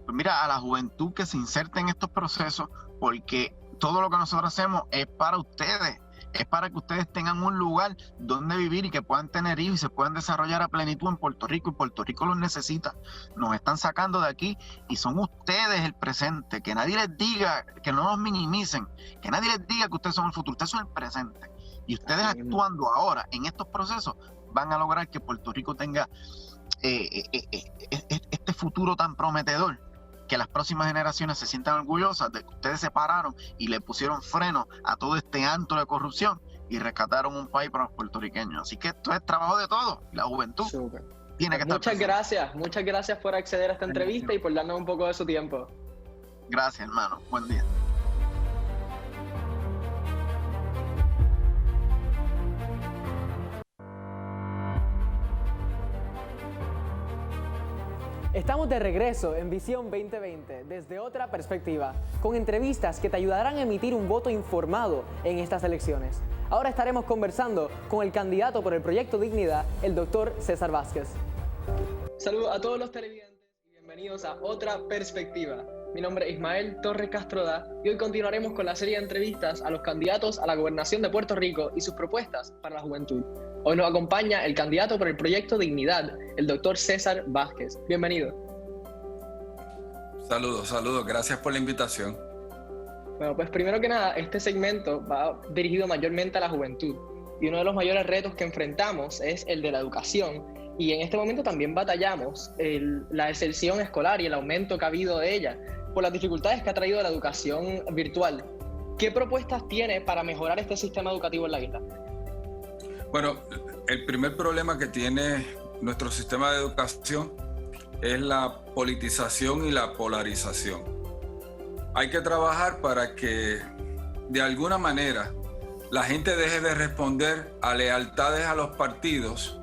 Pues mira, a la juventud que se inserte en estos procesos, porque todo lo que nosotros hacemos es para ustedes, es para que ustedes tengan un lugar donde vivir y que puedan tener hijos y se puedan desarrollar a plenitud en Puerto Rico, y Puerto Rico los necesita. Nos están sacando de aquí y son ustedes el presente. Que nadie les diga, que no nos minimicen, que nadie les diga que ustedes son el futuro, ustedes son el presente. Y ustedes actuando ahora en estos procesos van a lograr que Puerto Rico tenga este futuro tan prometedor, que las próximas generaciones se sientan orgullosas de que ustedes se pararon y le pusieron freno a todo este antro de corrupción y rescataron un país para los puertorriqueños. Así que esto es trabajo de todos. La juventud tiene que estar presente. Muchas gracias por acceder a esta entrevista y por darnos un poco de su tiempo. Gracias, hermano. Buen día. Estamos de regreso en Visión 2020 desde otra perspectiva, con entrevistas que te ayudarán a emitir un voto informado en estas elecciones. Ahora estaremos conversando con el candidato por el Proyecto Dignidad, el doctor César Vázquez. Saludos a todos los televidentes y bienvenidos a Otra Perspectiva. Mi nombre es Ismael Torres Castroda y hoy continuaremos con la serie de entrevistas a los candidatos a la gobernación de Puerto Rico y sus propuestas para la juventud. Hoy nos acompaña el candidato por el Proyecto Dignidad, el doctor César Vázquez. Bienvenido. Saludos. Gracias por la invitación. Bueno, pues primero que nada, este segmento va dirigido mayormente a la juventud. Y uno de los mayores retos que enfrentamos es el de la educación. Y en este momento también batallamos la deserción escolar y el aumento que ha habido de ella por las dificultades que ha traído la educación virtual. ¿Qué propuestas tiene para mejorar este sistema educativo en la isla? Bueno, el primer problema que tiene nuestro sistema de educación es la politización y la polarización. Hay que trabajar para que de alguna manera la gente deje de responder a lealtades a los partidos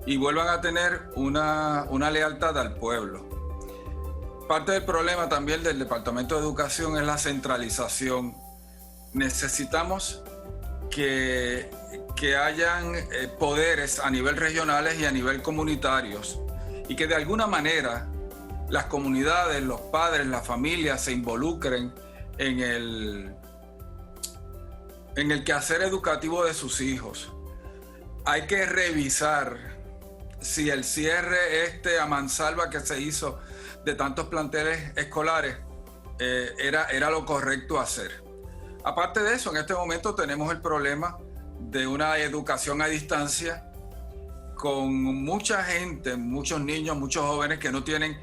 y vuelvan a tener una lealtad al pueblo. parte del problema también del Departamento de Educación es la centralización. Necesitamos que hayan poderes a nivel regionales y a nivel comunitarios, y que de alguna manera las comunidades, los padres, las familias se involucren en el quehacer educativo de sus hijos. Hay que revisar si el cierre a mansalva que se hizo de tantos planteles escolares era lo correcto hacer. Aparte de eso, en este momento tenemos el problema de una educación a distancia con mucha gente, muchos niños, muchos jóvenes que no tienen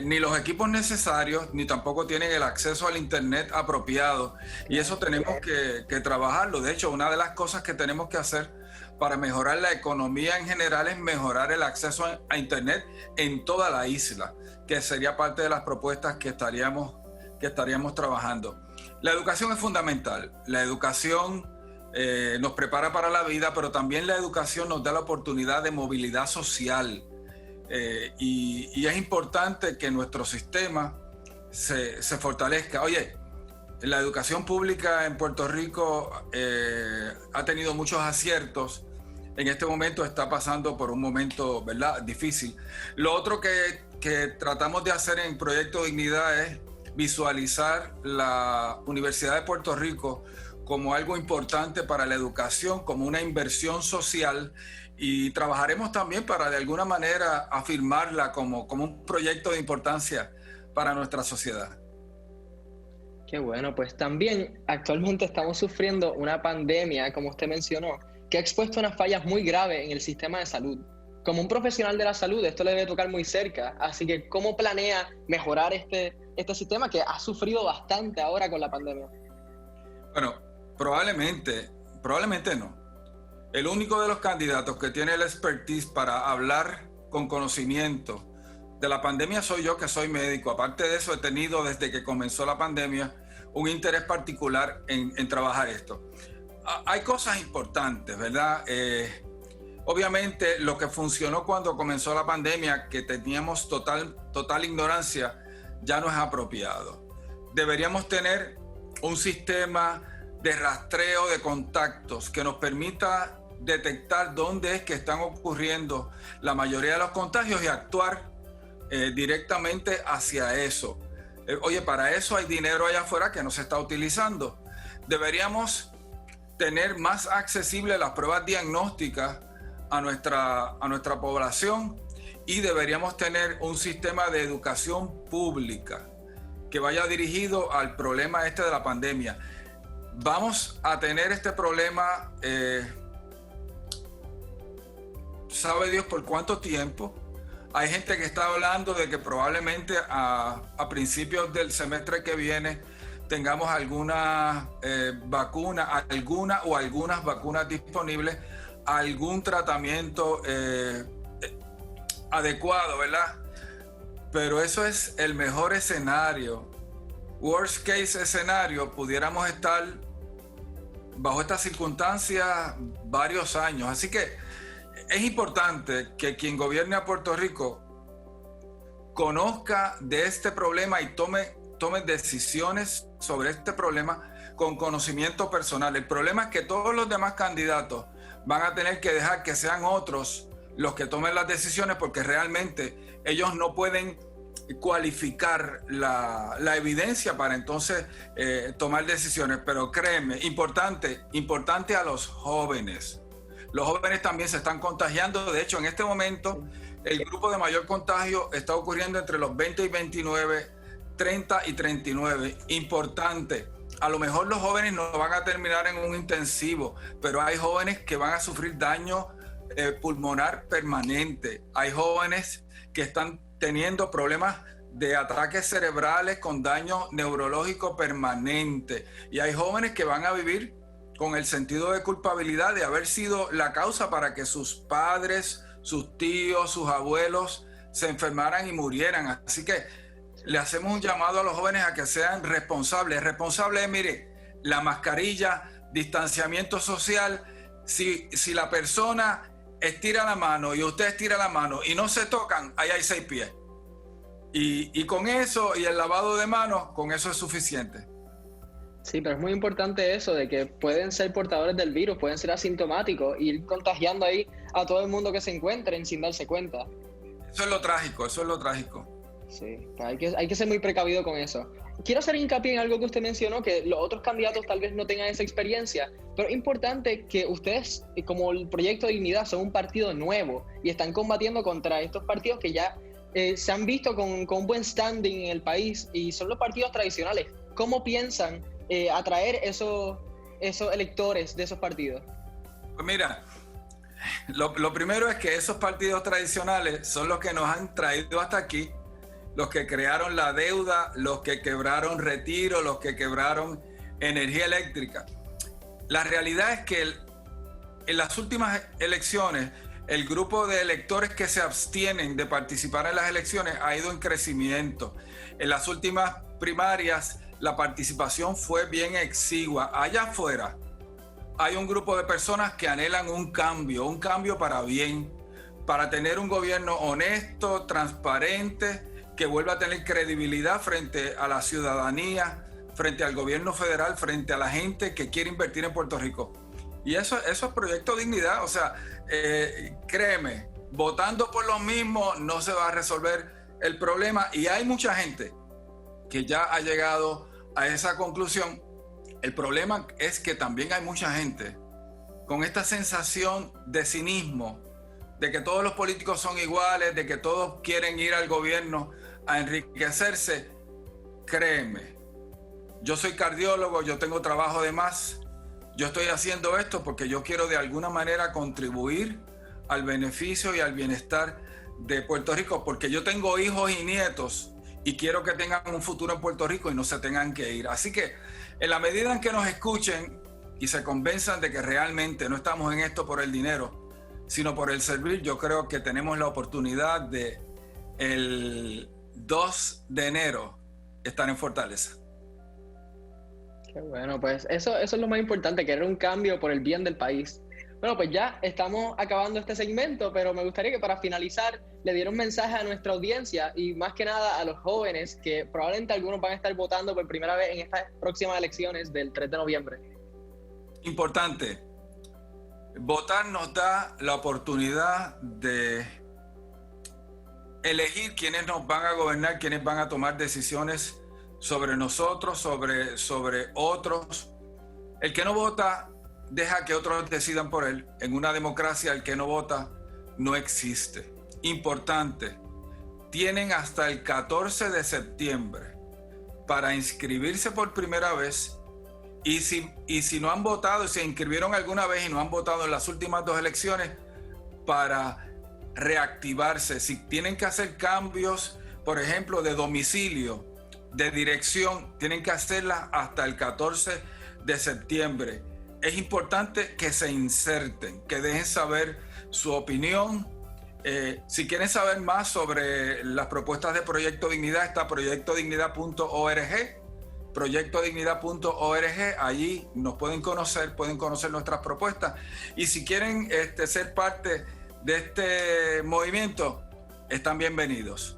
ni los equipos necesarios, ni tampoco tienen el acceso al internet apropiado. Y eso tenemos que trabajarlo. De hecho, una de las cosas que tenemos que hacer para mejorar la economía en general es mejorar el acceso a internet en toda la isla, que sería parte de las propuestas que estaríamos trabajando. La educación es fundamental. La educación nos prepara para la vida, pero también la educación nos da la oportunidad de movilidad social. Y es importante que nuestro sistema se fortalezca. Oye, la educación pública en Puerto Rico ha tenido muchos aciertos. En este momento está pasando por un momento, ¿verdad?, difícil. Lo otro que tratamos de hacer en Proyecto Dignidad es visualizar la Universidad de Puerto Rico como algo importante para la educación, como una inversión social, y trabajaremos también para de alguna manera afirmarla como un proyecto de importancia para nuestra sociedad. Qué bueno, pues también actualmente estamos sufriendo una pandemia, como usted mencionó, que ha expuesto unas fallas muy graves en el sistema de salud. Como un profesional de la salud, esto le debe tocar muy cerca, así que ¿cómo planea mejorar este sistema que ha sufrido bastante ahora con la pandemia? Bueno, probablemente no. El único de los candidatos que tiene el expertise para hablar con conocimiento de la pandemia soy yo, que soy médico. Aparte de eso, he tenido desde que comenzó la pandemia un interés particular en trabajar esto. Hay cosas importantes, ¿verdad? Obviamente lo que funcionó cuando comenzó la pandemia, que teníamos total ignorancia, ya no es apropiado. Deberíamos tener un sistema de rastreo de contactos que nos permita detectar dónde es que están ocurriendo la mayoría de los contagios y actuar directamente hacia eso. Oye, para eso hay dinero allá afuera que no se está utilizando. Deberíamos tener más accesibles las pruebas diagnósticas a nuestra población, y deberíamos tener un sistema de educación pública que vaya dirigido al problema de la pandemia. Vamos a tener este problema, sabe Dios por cuánto tiempo. Hay gente que está hablando de que probablemente a principios del semestre que viene tengamos alguna vacuna, algunas vacunas disponibles, algún tratamiento adecuado, ¿verdad? Pero eso es el mejor escenario. Worst case escenario, pudiéramos estar bajo estas circunstancias varios años. Así que es importante que quien gobierne a Puerto Rico conozca de este problema y tome decisiones sobre este problema con conocimiento personal. El problema es que todos los demás candidatos van a tener que dejar que sean otros los que tomen las decisiones, porque realmente ellos no pueden cualificar la evidencia para entonces tomar decisiones. Pero créeme, importante a los jóvenes. Los jóvenes también se están contagiando. De hecho, en este momento, el grupo de mayor contagio está ocurriendo entre los 20 y 29, 30 y 39. Importante. A lo mejor los jóvenes no van a terminar en un intensivo, pero hay jóvenes que van a sufrir daño pulmonar permanente. Hay jóvenes que están teniendo problemas de ataques cerebrales con daño neurológico permanente. Y hay jóvenes que van a vivir con el sentido de culpabilidad de haber sido la causa para que sus padres, sus tíos, sus abuelos se enfermaran y murieran. Así que le hacemos un llamado a los jóvenes a que sean responsables. Responsable es, mire, la mascarilla, distanciamiento social. Si la persona estira la mano y usted estira la mano y no se tocan, ahí hay 6 pies. Y con eso y el lavado de manos, con eso es suficiente. Sí, pero es muy importante eso de que pueden ser portadores del virus, pueden ser asintomáticos y ir contagiando ahí a todo el mundo que se encuentren sin darse cuenta. Eso es lo trágico, eso es lo trágico. Sí, pues hay que ser muy precavido con eso. Quiero hacer hincapié en algo que usted mencionó, que los otros candidatos tal vez no tengan esa experiencia, pero es importante que ustedes, como el Proyecto Dignidad, son un partido nuevo y están combatiendo contra estos partidos que ya se han visto con un buen standing en el país y son los partidos tradicionales. ¿Cómo piensan atraer esos electores de esos partidos? Pues mira, lo primero es que esos partidos tradicionales son los que nos han traído hasta aquí, los que crearon la deuda, los que quebraron Retiro, los que quebraron energía eléctrica. La realidad es que en las últimas elecciones, el grupo de electores que se abstienen de participar en las elecciones ha ido en crecimiento. En las últimas primarias, la participación fue bien exigua. Allá afuera hay un grupo de personas que anhelan un cambio para bien, para tener un gobierno honesto, transparente, que vuelva a tener credibilidad frente a la ciudadanía, frente al gobierno federal, frente a la gente que quiere invertir en Puerto Rico. Y eso es Proyecto Dignidad. O sea, créeme, votando por lo mismo no se va a resolver el problema. Y hay mucha gente que ya ha llegado a esa conclusión. El problema es que también hay mucha gente con esta sensación de cinismo, de que todos los políticos son iguales, de que todos quieren ir al gobierno a enriquecerse. Créeme, yo soy cardiólogo, yo tengo trabajo de más, yo estoy haciendo esto porque yo quiero de alguna manera contribuir al beneficio y al bienestar de Puerto Rico, porque yo tengo hijos y nietos y quiero que tengan un futuro en Puerto Rico y no se tengan que ir. Así que en la medida en que nos escuchen y se convenzan de que realmente no estamos en esto por el dinero, sino por el servir, yo creo que tenemos la oportunidad de el 2 de enero estar en Fortaleza. Qué bueno, pues eso es lo más importante, querer un cambio por el bien del país. Bueno, pues ya estamos acabando este segmento, pero me gustaría que para finalizar le diera un mensaje a nuestra audiencia y más que nada a los jóvenes que probablemente algunos van a estar votando por primera vez en estas próximas elecciones del 3 de noviembre. Importante, votar nos da la oportunidad de elegir quiénes nos van a gobernar, quiénes van a tomar decisiones sobre nosotros, sobre otros. El que no vota deja que otros decidan por él. En una democracia el que no vota no existe. Importante, tienen hasta el 14 de septiembre para inscribirse por primera vez y si no han votado, se inscribieron alguna vez y no han votado en las últimas 2 elecciones, para reactivarse. Si tienen que hacer cambios, por ejemplo, de domicilio, de dirección, tienen que hacerlas hasta el 14 de septiembre. Es importante que se inserten, que dejen saber su opinión. Si quieren saber más sobre las propuestas de Proyecto Dignidad, está proyectodignidad.org, proyectodignidad.org, allí nos pueden conocer nuestras propuestas. Y si quieren ser parte de este movimiento, están bienvenidos.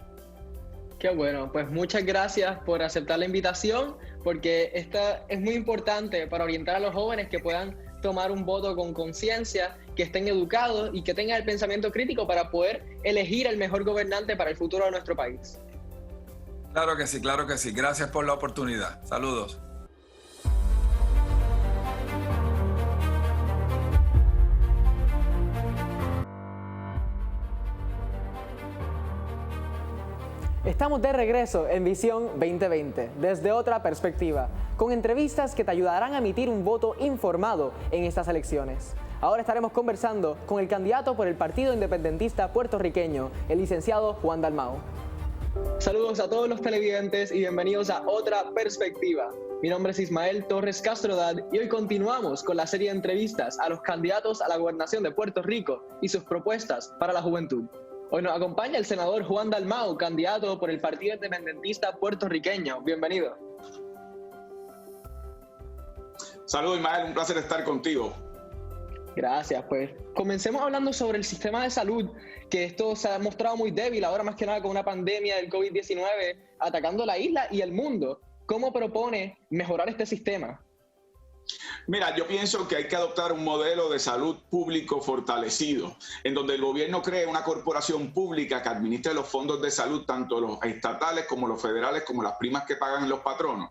Qué bueno, pues muchas gracias por aceptar la invitación, porque esta es muy importante para orientar a los jóvenes que puedan tomar un voto con conciencia, que estén educados y que tengan el pensamiento crítico para poder elegir el mejor gobernante para el futuro de nuestro país. Claro que sí, claro que sí. Gracias por la oportunidad. Saludos. Estamos de regreso en Visión 2020, desde otra perspectiva, con entrevistas que te ayudarán a emitir un voto informado en estas elecciones. Ahora estaremos conversando con el candidato por el Partido Independentista Puertorriqueño, el licenciado Juan Dalmau. Saludos a todos los televidentes y bienvenidos a Otra Perspectiva. Mi nombre es Ismael Torres Castrodad y hoy continuamos con la serie de entrevistas a los candidatos a la gobernación de Puerto Rico y sus propuestas para la juventud. Hoy nos acompaña el senador Juan Dalmau, candidato por el Partido Independentista Puertorriqueño. Bienvenido. Saludos, Ismael, un placer estar contigo. Gracias, pues comencemos hablando sobre el sistema de salud, que esto se ha mostrado muy débil ahora más que nada con una pandemia del COVID-19 atacando la isla y el mundo. ¿Cómo propone mejorar este sistema? Mira, yo pienso que hay que adoptar un modelo de salud público fortalecido, en donde el gobierno cree una corporación pública que administre los fondos de salud, tanto los estatales como los federales, como las primas que pagan los patronos.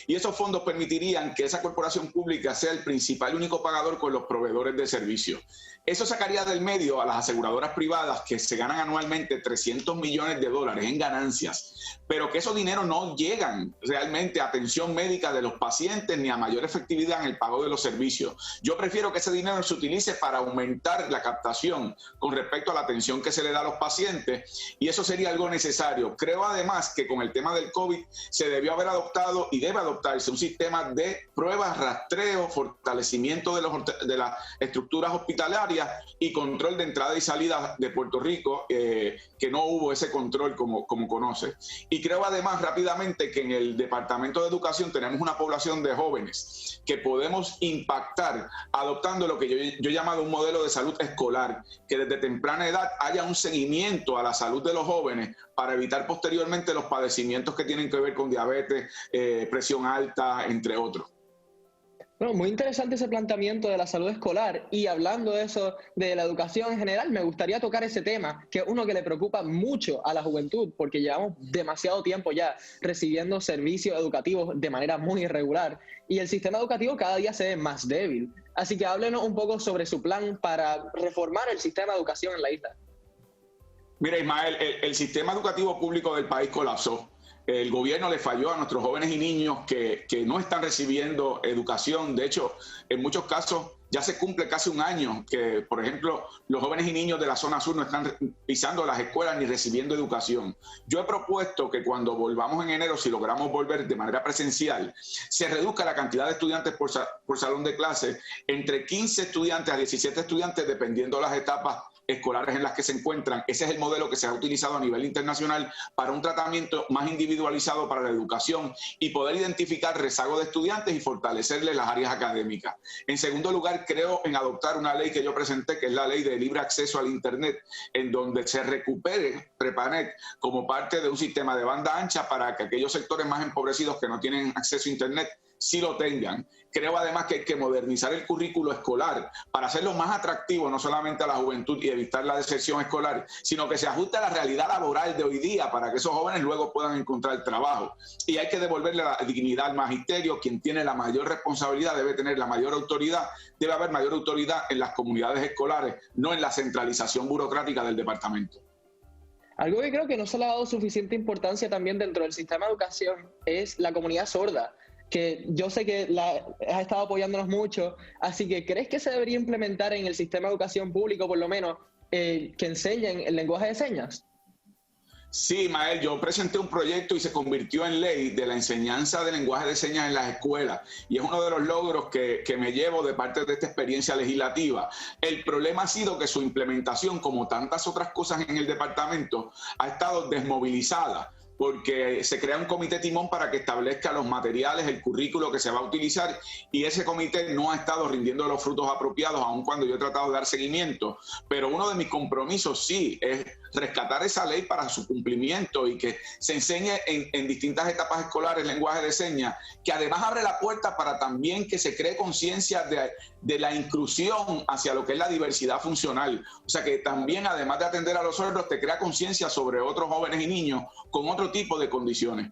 Y esos fondos permitirían que esa corporación pública sea el principal y único pagador con los proveedores de servicios. Eso sacaría del medio a las aseguradoras privadas que se ganan anualmente $300 millones en ganancias, pero que esos dineros no llegan realmente a atención médica de los pacientes ni a mayor efectividad en el pago de los servicios. Yo prefiero que ese dinero se utilice para aumentar la captación con respecto a la atención que se le da a los pacientes, y eso sería algo necesario. Creo además que con el tema del COVID se debió haber adoptado y debe adoptarse un sistema de pruebas, rastreo, fortalecimiento de las estructuras hospitalarias y control de entrada y salida de Puerto Rico, que no hubo ese control como conoce. Y creo además rápidamente que en el Departamento de Educación tenemos una población de jóvenes que podemos impactar adoptando lo que yo he llamado un modelo de salud escolar, que desde temprana edad haya un seguimiento a la salud de los jóvenes para evitar posteriormente los padecimientos que tienen que ver con diabetes, presión alta, entre otros. Bueno, muy interesante ese planteamiento de la salud escolar, y hablando de eso, de la educación en general, me gustaría tocar ese tema, que es uno que le preocupa mucho a la juventud, porque llevamos demasiado tiempo ya recibiendo servicios educativos de manera muy irregular, y el sistema educativo cada día se ve más débil. Así que háblenos un poco sobre su plan para reformar el sistema de educación en la isla. Mira, Ismael, el sistema educativo público del país colapsó. El gobierno le falló a nuestros jóvenes y niños que no están recibiendo educación. De hecho, en muchos casos ya se cumple casi un año que, por ejemplo, los jóvenes y niños de la zona sur no están pisando las escuelas ni recibiendo educación. Yo he propuesto que cuando volvamos en enero, si logramos volver de manera presencial, se reduzca la cantidad de estudiantes por salón de clase entre 15 estudiantes a 17 estudiantes, dependiendo de las etapas escolares en las que se encuentran. Ese es el modelo que se ha utilizado a nivel internacional para un tratamiento más individualizado para la educación y poder identificar rezagos de estudiantes y fortalecerles las áreas académicas. En segundo lugar, creo en adoptar una ley que yo presenté, que es la ley de libre acceso al Internet, en donde se recupere Prepanet como parte de un sistema de banda ancha para que aquellos sectores más empobrecidos que no tienen acceso a Internet sí lo tengan. Creo además que hay que modernizar el currículo escolar para hacerlo más atractivo, no solamente a la juventud y evitar la deserción escolar, sino que se ajuste a la realidad laboral de hoy día para que esos jóvenes luego puedan encontrar trabajo. Y hay que devolverle la dignidad al magisterio. Quien tiene la mayor responsabilidad debe tener la mayor autoridad. Debe haber mayor autoridad en las comunidades escolares, no en la centralización burocrática del departamento. Algo que creo que no se le ha dado suficiente importancia también dentro del sistema de educación es la comunidad sorda, que yo sé que has estado apoyándonos mucho. Así que, ¿crees que se debería implementar en el sistema de educación público, por lo menos, que enseñen el lenguaje de señas? Sí, Mael, yo presenté un proyecto y se convirtió en ley de la enseñanza de lenguaje de señas en las escuelas, y es uno de los logros que me llevo de parte de esta experiencia legislativa. El problema ha sido que su implementación, como tantas otras cosas en el departamento, ha estado desmovilizada, porque se crea un comité timón para que establezca los materiales, el currículo que se va a utilizar, y ese comité no ha estado rindiendo los frutos apropiados, aun cuando yo he tratado de dar seguimiento. Pero uno de mis compromisos sí es rescatar esa ley para su cumplimiento y que se enseñe en distintas etapas escolares lenguaje de señas, que además abre la puerta para también que se cree conciencia de la inclusión hacia lo que es la diversidad funcional. O sea, que también, además de atender a los sordos, te crea conciencia sobre otros jóvenes y niños con otro tipo de condiciones.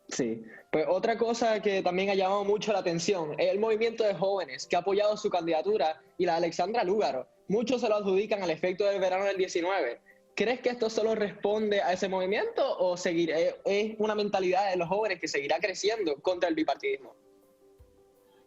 Sí, pues otra cosa que también ha llamado mucho la atención es el movimiento de jóvenes que ha apoyado su candidatura y la de Alexandra Lúgaro. Muchos se lo adjudican al efecto del verano del 19. ¿Crees que esto solo responde a ese movimiento o es una mentalidad de los jóvenes que seguirá creciendo contra el bipartidismo?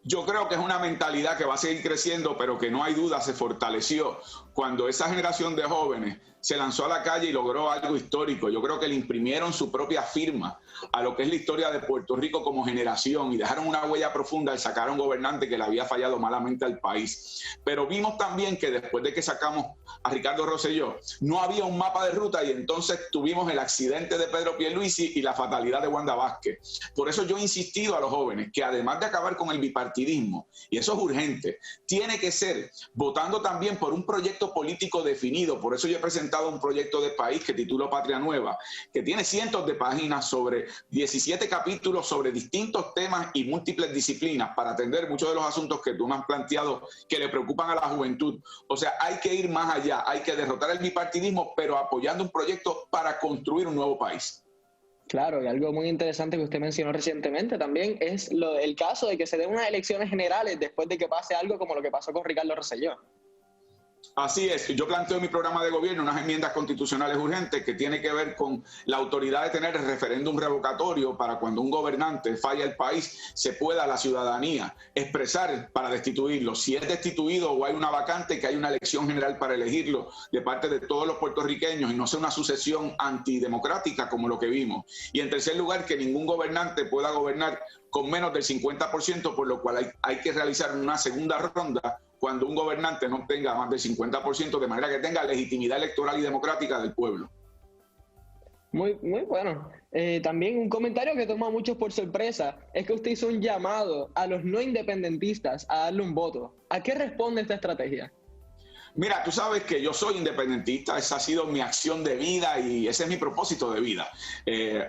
Yo creo que es una mentalidad que va a seguir creciendo, pero que no hay duda se fortaleció cuando esa generación de jóvenes se lanzó a la calle y logró algo histórico. Yo creo que le imprimieron su propia firma a lo que es la historia de Puerto Rico como generación y dejaron una huella profunda al sacar a un gobernante que le había fallado malamente al país. Pero vimos también que después de que sacamos a Ricardo Rosselló, no había un mapa de ruta y entonces tuvimos el accidente de Pedro Pierluisi y la fatalidad de Wanda Vázquez. Por eso yo he insistido a los jóvenes que además de acabar con el bipartidismo, y eso es urgente, tiene que ser votando también por un proyecto político definido. Por eso yo he presentado un proyecto de país que titulo Patria Nueva, que tiene cientos de páginas sobre 17 capítulos sobre distintos temas y múltiples disciplinas para atender muchos de los asuntos que tú me has planteado que le preocupan a la juventud. O sea, hay que ir más allá, hay que derrotar el bipartidismo, pero apoyando un proyecto para construir un nuevo país. Claro, y algo muy interesante que usted mencionó recientemente también es el caso de que se den unas elecciones generales después de que pase algo como lo que pasó con Ricardo Rosselló. Así es, yo planteo en mi programa de gobierno unas enmiendas constitucionales urgentes que tiene que ver con la autoridad de tener el referéndum revocatorio para cuando un gobernante falla el país, se pueda la ciudadanía expresar para destituirlo. Si es destituido o hay una vacante, que hay una elección general para elegirlo de parte de todos los puertorriqueños y no sea una sucesión antidemocrática como lo que vimos. Y en tercer lugar, que ningún gobernante pueda gobernar con menos del 50%, por lo cual hay que realizar una segunda ronda cuando un gobernante no tenga más del 50%, de manera que tenga legitimidad electoral y democrática del pueblo. Muy bueno. También un comentario que toma a muchos por sorpresa es que usted hizo un llamado a los no independentistas a darle un voto. ¿A qué responde esta estrategia? Mira, tú sabes que yo soy independentista, esa ha sido mi acción de vida y ese es mi propósito de vida,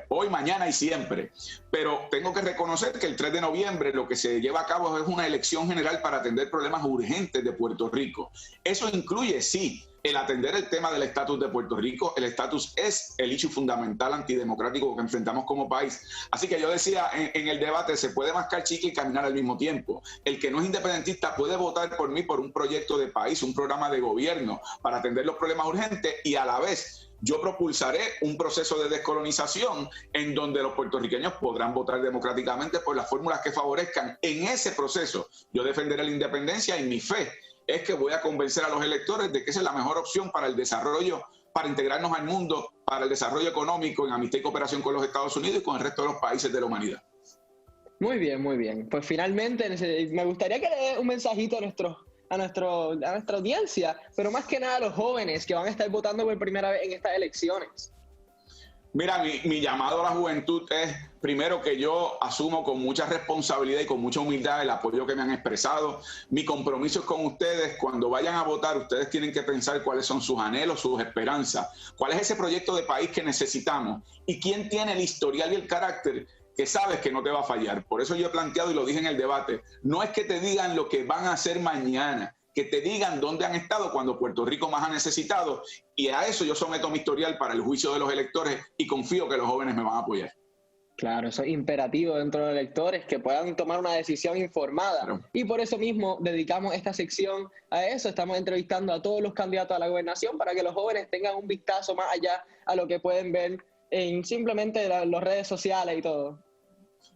hoy, mañana y siempre. Pero tengo que reconocer que el 3 de noviembre lo que se lleva a cabo es una elección general para atender problemas urgentes de Puerto Rico. Eso incluye, sí, el atender el tema del estatus de Puerto Rico. El estatus es el issue fundamental antidemocrático que enfrentamos como país. Así que yo decía en el debate, se puede mascar chicle y caminar al mismo tiempo. El que no es independentista puede votar por mí por un proyecto de país, un programa de gobierno para atender los problemas urgentes y a la vez yo propulsaré un proceso de descolonización en donde los puertorriqueños podrán votar democráticamente por las fórmulas que favorezcan. En ese proceso yo defenderé la independencia y mi fe es que voy a convencer a los electores de que esa es la mejor opción para el desarrollo, para integrarnos al mundo, para el desarrollo económico en amistad y cooperación con los Estados Unidos y con el resto de los países de la humanidad. Muy bien, muy bien. Pues finalmente me gustaría que le dé un mensajito a nuestra audiencia, pero más que nada a los jóvenes que van a estar votando por primera vez en estas elecciones. Mira, mi llamado a la juventud es, primero, que yo asumo con mucha responsabilidad y con mucha humildad el apoyo que me han expresado. Mi compromiso es con ustedes. Cuando vayan a votar, ustedes tienen que pensar cuáles son sus anhelos, sus esperanzas, cuál es ese proyecto de país que necesitamos y quién tiene el historial y el carácter que sabes que no te va a fallar. Por eso yo he planteado y lo dije en el debate, no es que te digan lo que van a hacer mañana, que te digan dónde han estado cuando Puerto Rico más ha necesitado, y a eso yo someto mi historial para el juicio de los electores y confío que los jóvenes me van a apoyar. Claro, eso es imperativo dentro de los electores, que puedan tomar una decisión informada. Claro. Y por eso mismo dedicamos esta sección a eso. Estamos entrevistando a todos los candidatos a la gobernación para que los jóvenes tengan un vistazo más allá a lo que pueden ver en simplemente las redes sociales y todo.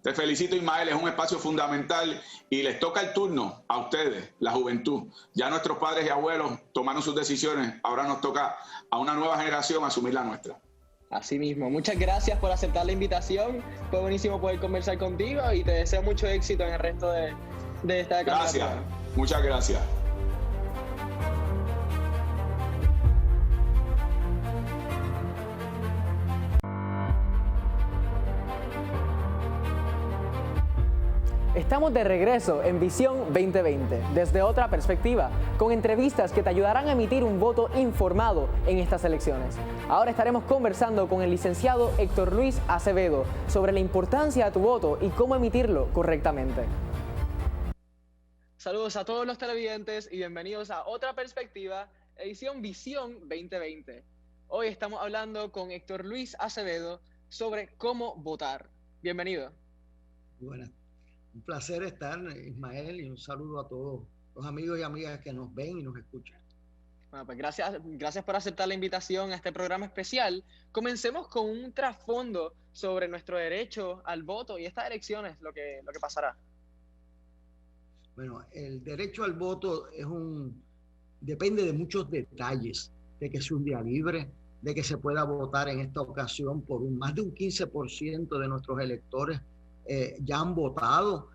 Te felicito, Ismael, es un espacio fundamental y les toca el turno a ustedes, la juventud. Ya nuestros padres y abuelos tomaron sus decisiones, ahora nos toca a una nueva generación asumir la nuestra. Así mismo, muchas gracias por aceptar la invitación, fue buenísimo poder conversar contigo y te deseo mucho éxito en el resto de esta candidatura. Gracias, muchas gracias. Estamos de regreso en Visión 2020, desde otra perspectiva, con entrevistas que te ayudarán a emitir un voto informado en estas elecciones. Ahora estaremos conversando con el licenciado Héctor Luis Acevedo sobre la importancia de tu voto y cómo emitirlo correctamente. Saludos a todos los televidentes y bienvenidos a Otra Perspectiva, edición Visión 2020. Hoy estamos hablando con Héctor Luis Acevedo sobre cómo votar. Bienvenido. Buenas. Un placer estar, Ismael, y un saludo a todos los amigos y amigas que nos ven y nos escuchan. Bueno, pues gracias por aceptar la invitación a este programa especial. Comencemos con un trasfondo sobre nuestro derecho al voto y estas elecciones, lo que pasará. Bueno, el derecho al voto depende de muchos detalles. de que es un día libre, de que se pueda votar en esta ocasión por más de un 15% de nuestros electores ya han votado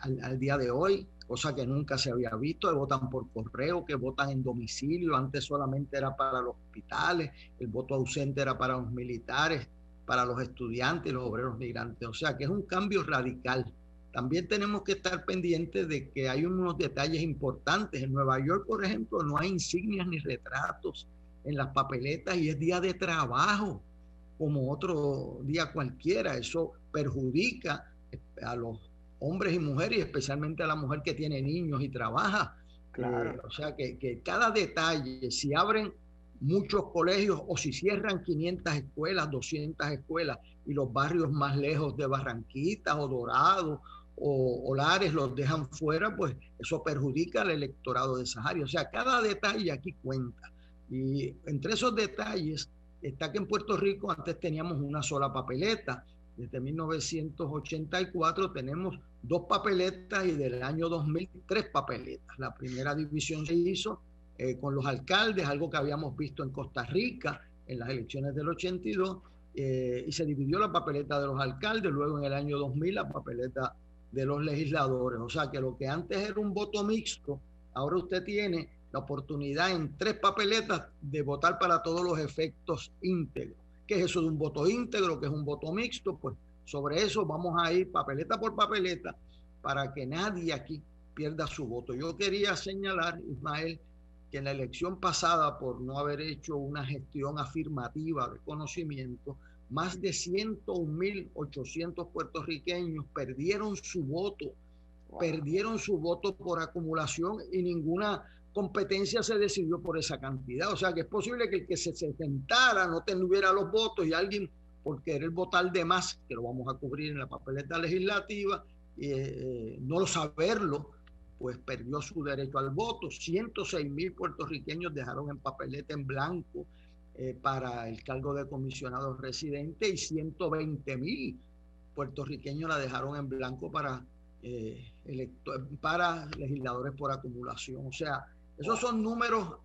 al día de hoy, cosa que nunca se había visto, que votan por correo, que votan en domicilio. Antes solamente era para los hospitales, el voto ausente era para los militares, para los estudiantes y los obreros migrantes. O sea que es un cambio radical. También tenemos que estar pendientes de que hay unos detalles importantes. En Nueva York, por ejemplo, no hay insignias ni retratos en las papeletas y es día de trabajo, como otro día cualquiera. Eso perjudica a los hombres y mujeres, y especialmente a la mujer que tiene niños y trabaja. Claro. O sea que cada detalle, si abren muchos colegios o si cierran 500 escuelas, 200 escuelas y los barrios más lejos de Barranquitas o Dorado o Lares los dejan fuera, pues eso perjudica al electorado de esas áreas. O sea, cada detalle aquí cuenta. Y entre esos detalles está que en Puerto Rico antes teníamos una sola papeleta. Desde 1984 tenemos 2 papeletas y del año 2000 3 papeletas. La primera división se hizo con los alcaldes, algo que habíamos visto en Costa Rica en las elecciones del 82, y se dividió la papeleta de los alcaldes, luego en el año 2000 la papeleta de los legisladores. O sea que lo que antes era un voto mixto, ahora usted tiene la oportunidad en 3 papeletas de votar para todos los efectos íntegros. ¿Qué es eso de un voto íntegro? ¿Qué es un voto mixto? Pues sobre eso vamos a ir papeleta por papeleta para que nadie aquí pierda su voto. Yo quería señalar, Ismael, que en la elección pasada, por no haber hecho una gestión afirmativa de conocimiento, más de 101.800 puertorriqueños perdieron su voto. Wow. Perdieron su voto por acumulación y ninguna competencia se decidió por esa cantidad. O sea que es posible que el que se sentara no tuviera los votos y alguien, por querer votar de más, que lo vamos a cubrir en la papeleta legislativa, no saberlo, pues perdió su derecho al voto. 106.000 puertorriqueños dejaron en papeleta en blanco para el cargo de comisionado residente y 120.000 puertorriqueños la dejaron en blanco para legisladores por acumulación. O sea, esos son números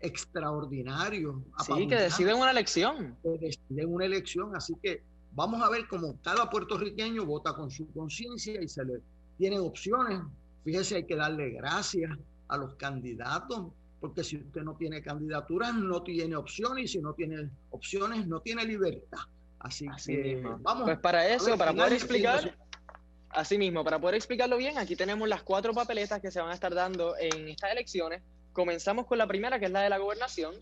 extraordinarios. Sí, que deciden una elección. Que deciden una elección. Así que vamos a ver cómo cada puertorriqueño vota con su conciencia y se le tienen opciones. Fíjese, hay que darle gracias a los candidatos, porque si usted no tiene candidaturas, no tiene opciones, y si no tiene opciones, no tiene libertad. Así que mismo. Vamos. Pues para eso, para poder explicar... Así mismo, para poder explicarlo bien, aquí tenemos las 4 papeletas que se van a estar dando en estas elecciones. Comenzamos con la primera, que es la de la gobernación,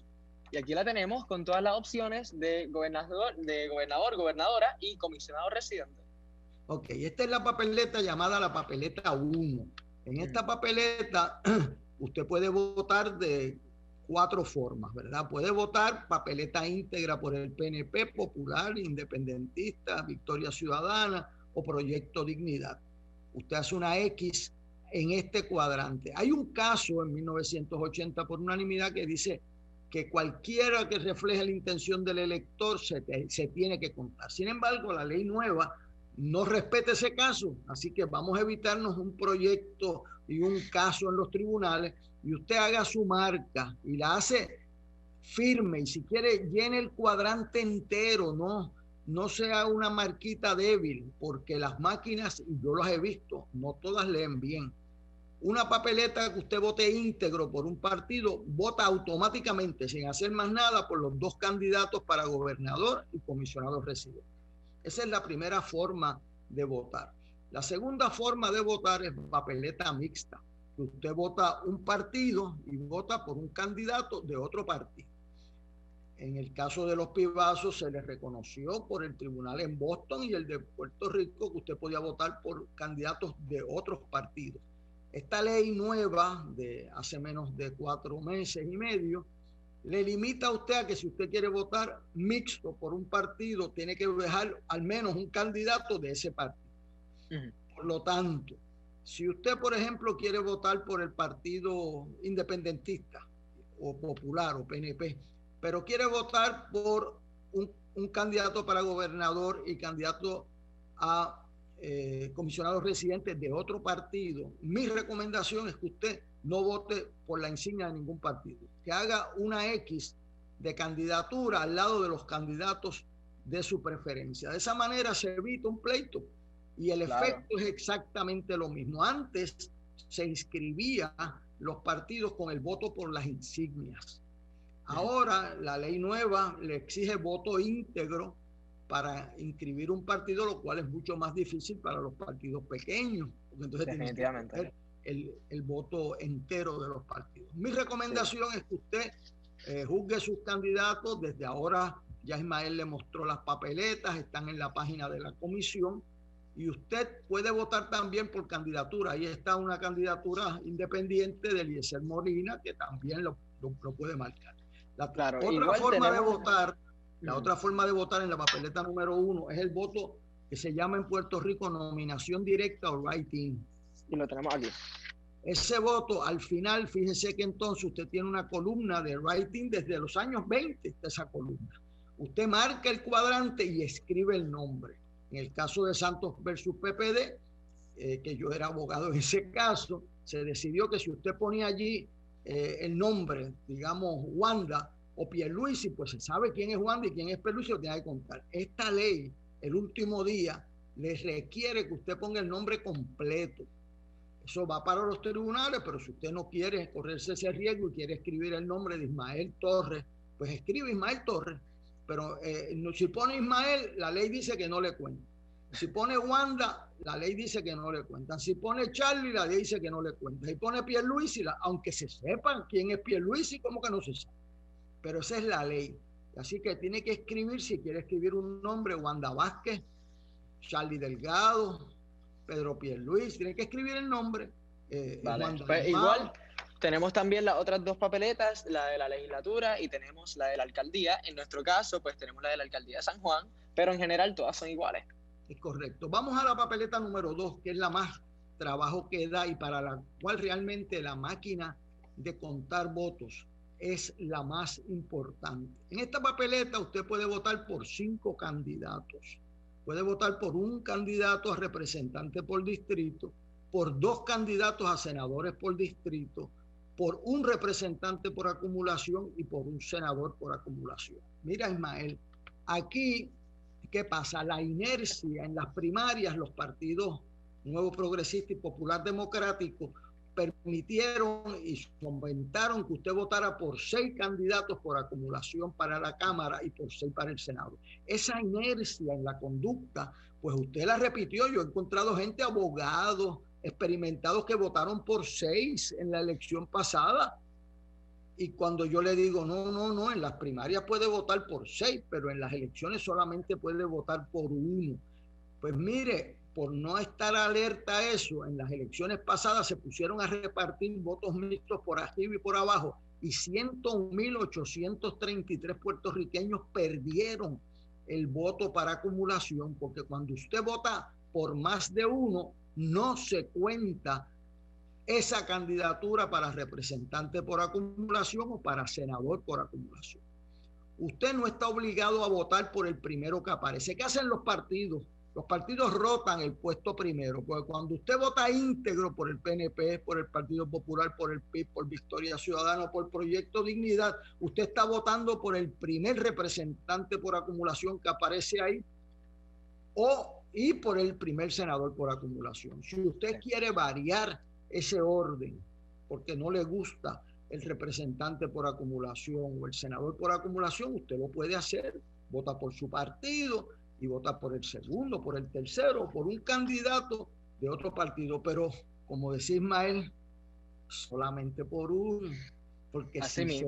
y aquí la tenemos con todas las opciones de gobernador, gobernadora y comisionado residente. Ok, esta es la papeleta llamada la papeleta 1. En esta papeleta usted puede votar de 4 formas, ¿verdad? Puede votar papeleta íntegra por el PNP, Popular, Independentista, Victoria Ciudadana o Proyecto Dignidad. Usted hace una X en este cuadrante. Hay un caso en 1980 por unanimidad que dice que cualquiera que refleje la intención del elector se tiene que contar. Sin embargo, la ley nueva no respeta ese caso, así que vamos a evitarnos un proyecto y un caso en los tribunales, y usted haga su marca y la hace firme, y si quiere llene el cuadrante entero, no sea una marquita débil, porque las máquinas, y yo las he visto, no todas leen bien. Una papeleta que usted vote íntegro por un partido, vota automáticamente, sin hacer más nada, por los 2 candidatos para gobernador y comisionado residente. Esa es la primera forma de votar. La segunda forma de votar es papeleta mixta, que usted vota un partido y vota por un candidato de otro partido. En el caso de los pibazos se les reconoció por el tribunal en Boston y el de Puerto Rico que usted podía votar por candidatos de otros partidos. Esta ley nueva de hace menos de 4 meses y medio le limita a usted a que si usted quiere votar mixto por un partido, tiene que dejar al menos un candidato de ese partido. Por lo tanto, si usted, por ejemplo, quiere votar por el partido independentista o popular o PNP, pero quiere votar por un candidato para gobernador y candidato a comisionados residentes de otro partido, mi recomendación es que usted no vote por la insignia de ningún partido, que haga una X de candidatura al lado de los candidatos de su preferencia. De esa manera se evita un pleito y el efecto es exactamente lo mismo. Antes se inscribía los partidos con el voto por las insignias. Ahora la ley nueva le exige voto íntegro para inscribir un partido, lo cual es mucho más difícil para los partidos pequeños, porque entonces tienen que tener el voto entero de los partidos. Mi recomendación es que usted juzgue sus candidatos. Desde ahora ya Ismael le mostró las papeletas, están en la página de la comisión, y usted puede votar también por candidatura. Ahí está una candidatura independiente de Eliezer Molina, que también lo puede marcar. La otra forma de votar, la otra forma de votar en la papeleta número 1 es el voto que se llama en Puerto Rico nominación directa o write-in. Y lo tenemos aquí. Ese voto, al final, fíjese que entonces usted tiene una columna de write-in desde los años 20 de esa columna. Usted marca el cuadrante y escribe el nombre. En el caso de Santos versus PPD, que yo era abogado en ese caso, se decidió que si usted ponía allí el nombre, digamos Wanda o Pierluisi, pues se sabe quién es Wanda y quién es Pierluisi, lo tiene que contar. Esta ley, el último día, le requiere que usted ponga el nombre completo. Eso va para los tribunales, pero si usted no quiere correrse ese riesgo y quiere escribir el nombre de Ismael Torres, pues escribe Ismael Torres. Pero si pone Ismael, la ley dice que no le cuenta. Si pone Wanda, la ley dice que no le cuentan. Si pone Charlie, la ley dice que no le cuenta. Si pone Pierluisi, aunque se sepan quién es Pierluisi, como que no se sabe. Pero esa es la ley. Así que tiene que escribir, si quiere escribir un nombre, Wanda Vázquez, Charlie Delgado, Pedro Pierluisi, tiene que escribir el nombre. Vale. Pues igual tenemos también las otras dos papeletas, la de la legislatura y tenemos la de la alcaldía. En nuestro caso, pues tenemos la de la alcaldía de San Juan, pero en general todas son iguales. Es correcto. Vamos a la papeleta número 2, que es la más trabajo que da y para la cual realmente la máquina de contar votos es la más importante. En esta papeleta usted puede votar por 5 candidatos. Puede votar por un candidato a representante por distrito, por 2 candidatos a senadores por distrito, por un representante por acumulación y por un senador por acumulación. Mira, Ismael, aquí, ¿qué pasa? La inercia en las primarias, los partidos Nuevo Progresista y Popular Democrático permitieron y fomentaron que usted votara por 6 candidatos por acumulación para la Cámara y por 6 para el Senado. Esa inercia en la conducta, pues usted la repitió. Yo he encontrado gente, abogados, experimentados, que votaron por 6 en la elección pasada. Y cuando yo le digo, no, en las primarias puede votar por 6, pero en las elecciones solamente puede votar por 1. Pues mire, por no estar alerta a eso, en las elecciones pasadas se pusieron a repartir votos mixtos por arriba y por abajo, y 101.833 puertorriqueños perdieron el voto para acumulación, porque cuando usted vota por más de 1, no se cuenta esa candidatura para representante por acumulación o para senador por acumulación. Usted no está obligado a votar por el primero que aparece. ¿Qué hacen los partidos? Los partidos rotan el puesto primero, porque cuando usted vota íntegro por el PNP, por el Partido Popular, por el PIB, por Victoria Ciudadana, por Proyecto Dignidad, usted está votando por el primer representante por acumulación que aparece ahí y por el primer senador por acumulación. Si usted quiere variar ese orden porque no le gusta el representante por acumulación o el senador por acumulación, usted lo puede hacer. Vota por su partido y vota por el segundo, por el tercero, por un candidato de otro partido. Pero, como decía Ismael, solamente por uno. Porque si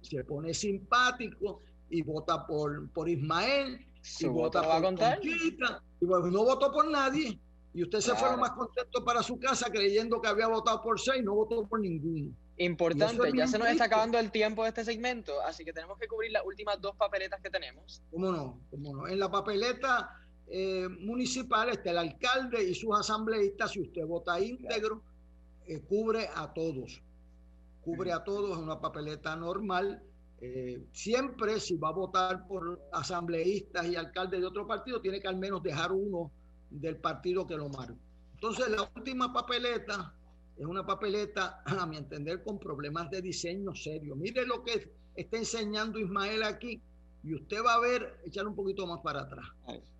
se pone simpático y vota por Ismael, y vota por Conchita, y no votó por nadie. Y usted se fue lo más contento para su casa creyendo que había votado por 6, no votó por ninguno. Importante, ya se nos está acabando el tiempo de este segmento, así que tenemos que cubrir las últimas 2 papeletas que tenemos. ¿Cómo no? En la papeleta municipal está el alcalde y sus asambleístas. Si usted vota íntegro, cubre a todos. Cubre a todos, es una papeleta normal. Siempre, si va a votar por asambleístas y alcaldes de otro partido, tiene que al menos dejar uno del partido que lo marque. Entonces, la última papeleta Es una papeleta, a mi entender, con problemas de diseño serio. Mire lo que está enseñando Ismael aquí, y usted va a ver, echarle un poquito más para atrás,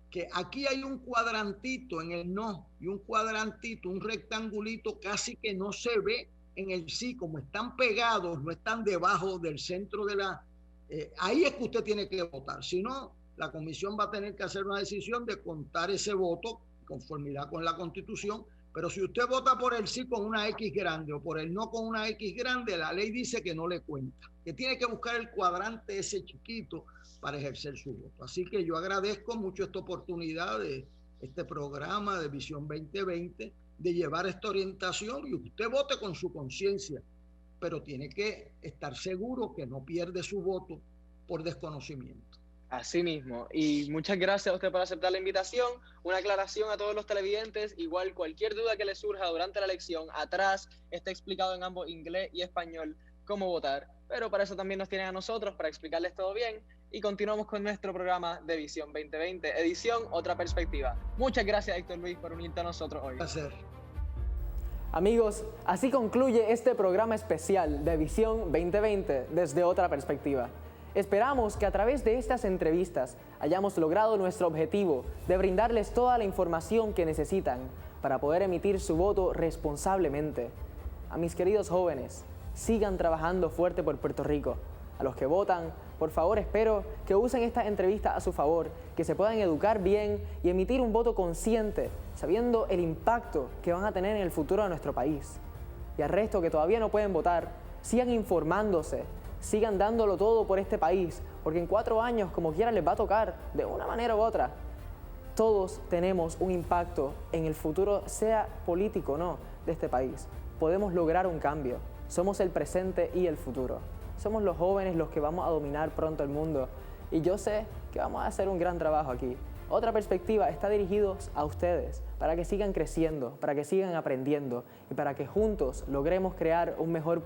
que aquí hay un cuadrantito en el no y un cuadrantito, un rectangulito casi que no se ve en el sí, como están pegados, no están debajo del centro de la... ahí es que usted tiene que votar, si no, la comisión va a tener que hacer una decisión de contar ese voto, conformidad con la Constitución, pero si usted vota por el sí con una X grande o por el no con una X grande, la ley dice que no le cuenta, que tiene que buscar el cuadrante ese chiquito para ejercer su voto. Así que yo agradezco mucho esta oportunidad de este programa de Visión 2020, de llevar esta orientación, y usted vote con su conciencia, pero tiene que estar seguro que no pierde su voto por desconocimiento. Así mismo, y muchas gracias a usted por aceptar la invitación. Una aclaración a todos los televidentes, igual cualquier duda que les surja durante la elección, atrás está explicado en ambos inglés y español cómo votar, pero para eso también nos tienen a nosotros, para explicarles todo bien, y continuamos con nuestro programa de Visión 2020, edición Otra Perspectiva. Muchas gracias, Héctor Luis, por unirte a nosotros hoy. Un placer. Amigos, así concluye este programa especial de Visión 2020 desde Otra Perspectiva. Esperamos que a través de estas entrevistas hayamos logrado nuestro objetivo de brindarles toda la información que necesitan para poder emitir su voto responsablemente. A mis queridos jóvenes, sigan trabajando fuerte por Puerto Rico. A los que votan, por favor, espero que usen esta entrevista a su favor, que se puedan educar bien y emitir un voto consciente, sabiendo el impacto que van a tener en el futuro de nuestro país. Y al resto que todavía no pueden votar, sigan informándose, sigan dándolo todo por este país, porque en 4 años, como quiera, les va a tocar de una manera u otra. Todos tenemos un impacto en el futuro, sea político o no, de este país. Podemos lograr un cambio. Somos el presente y el futuro. Somos los jóvenes los que vamos a dominar pronto el mundo. Y yo sé que vamos a hacer un gran trabajo aquí. Otra Perspectiva está dirigido a ustedes, para que sigan creciendo, para que sigan aprendiendo y para que juntos logremos crear un mejor Puerto Rico.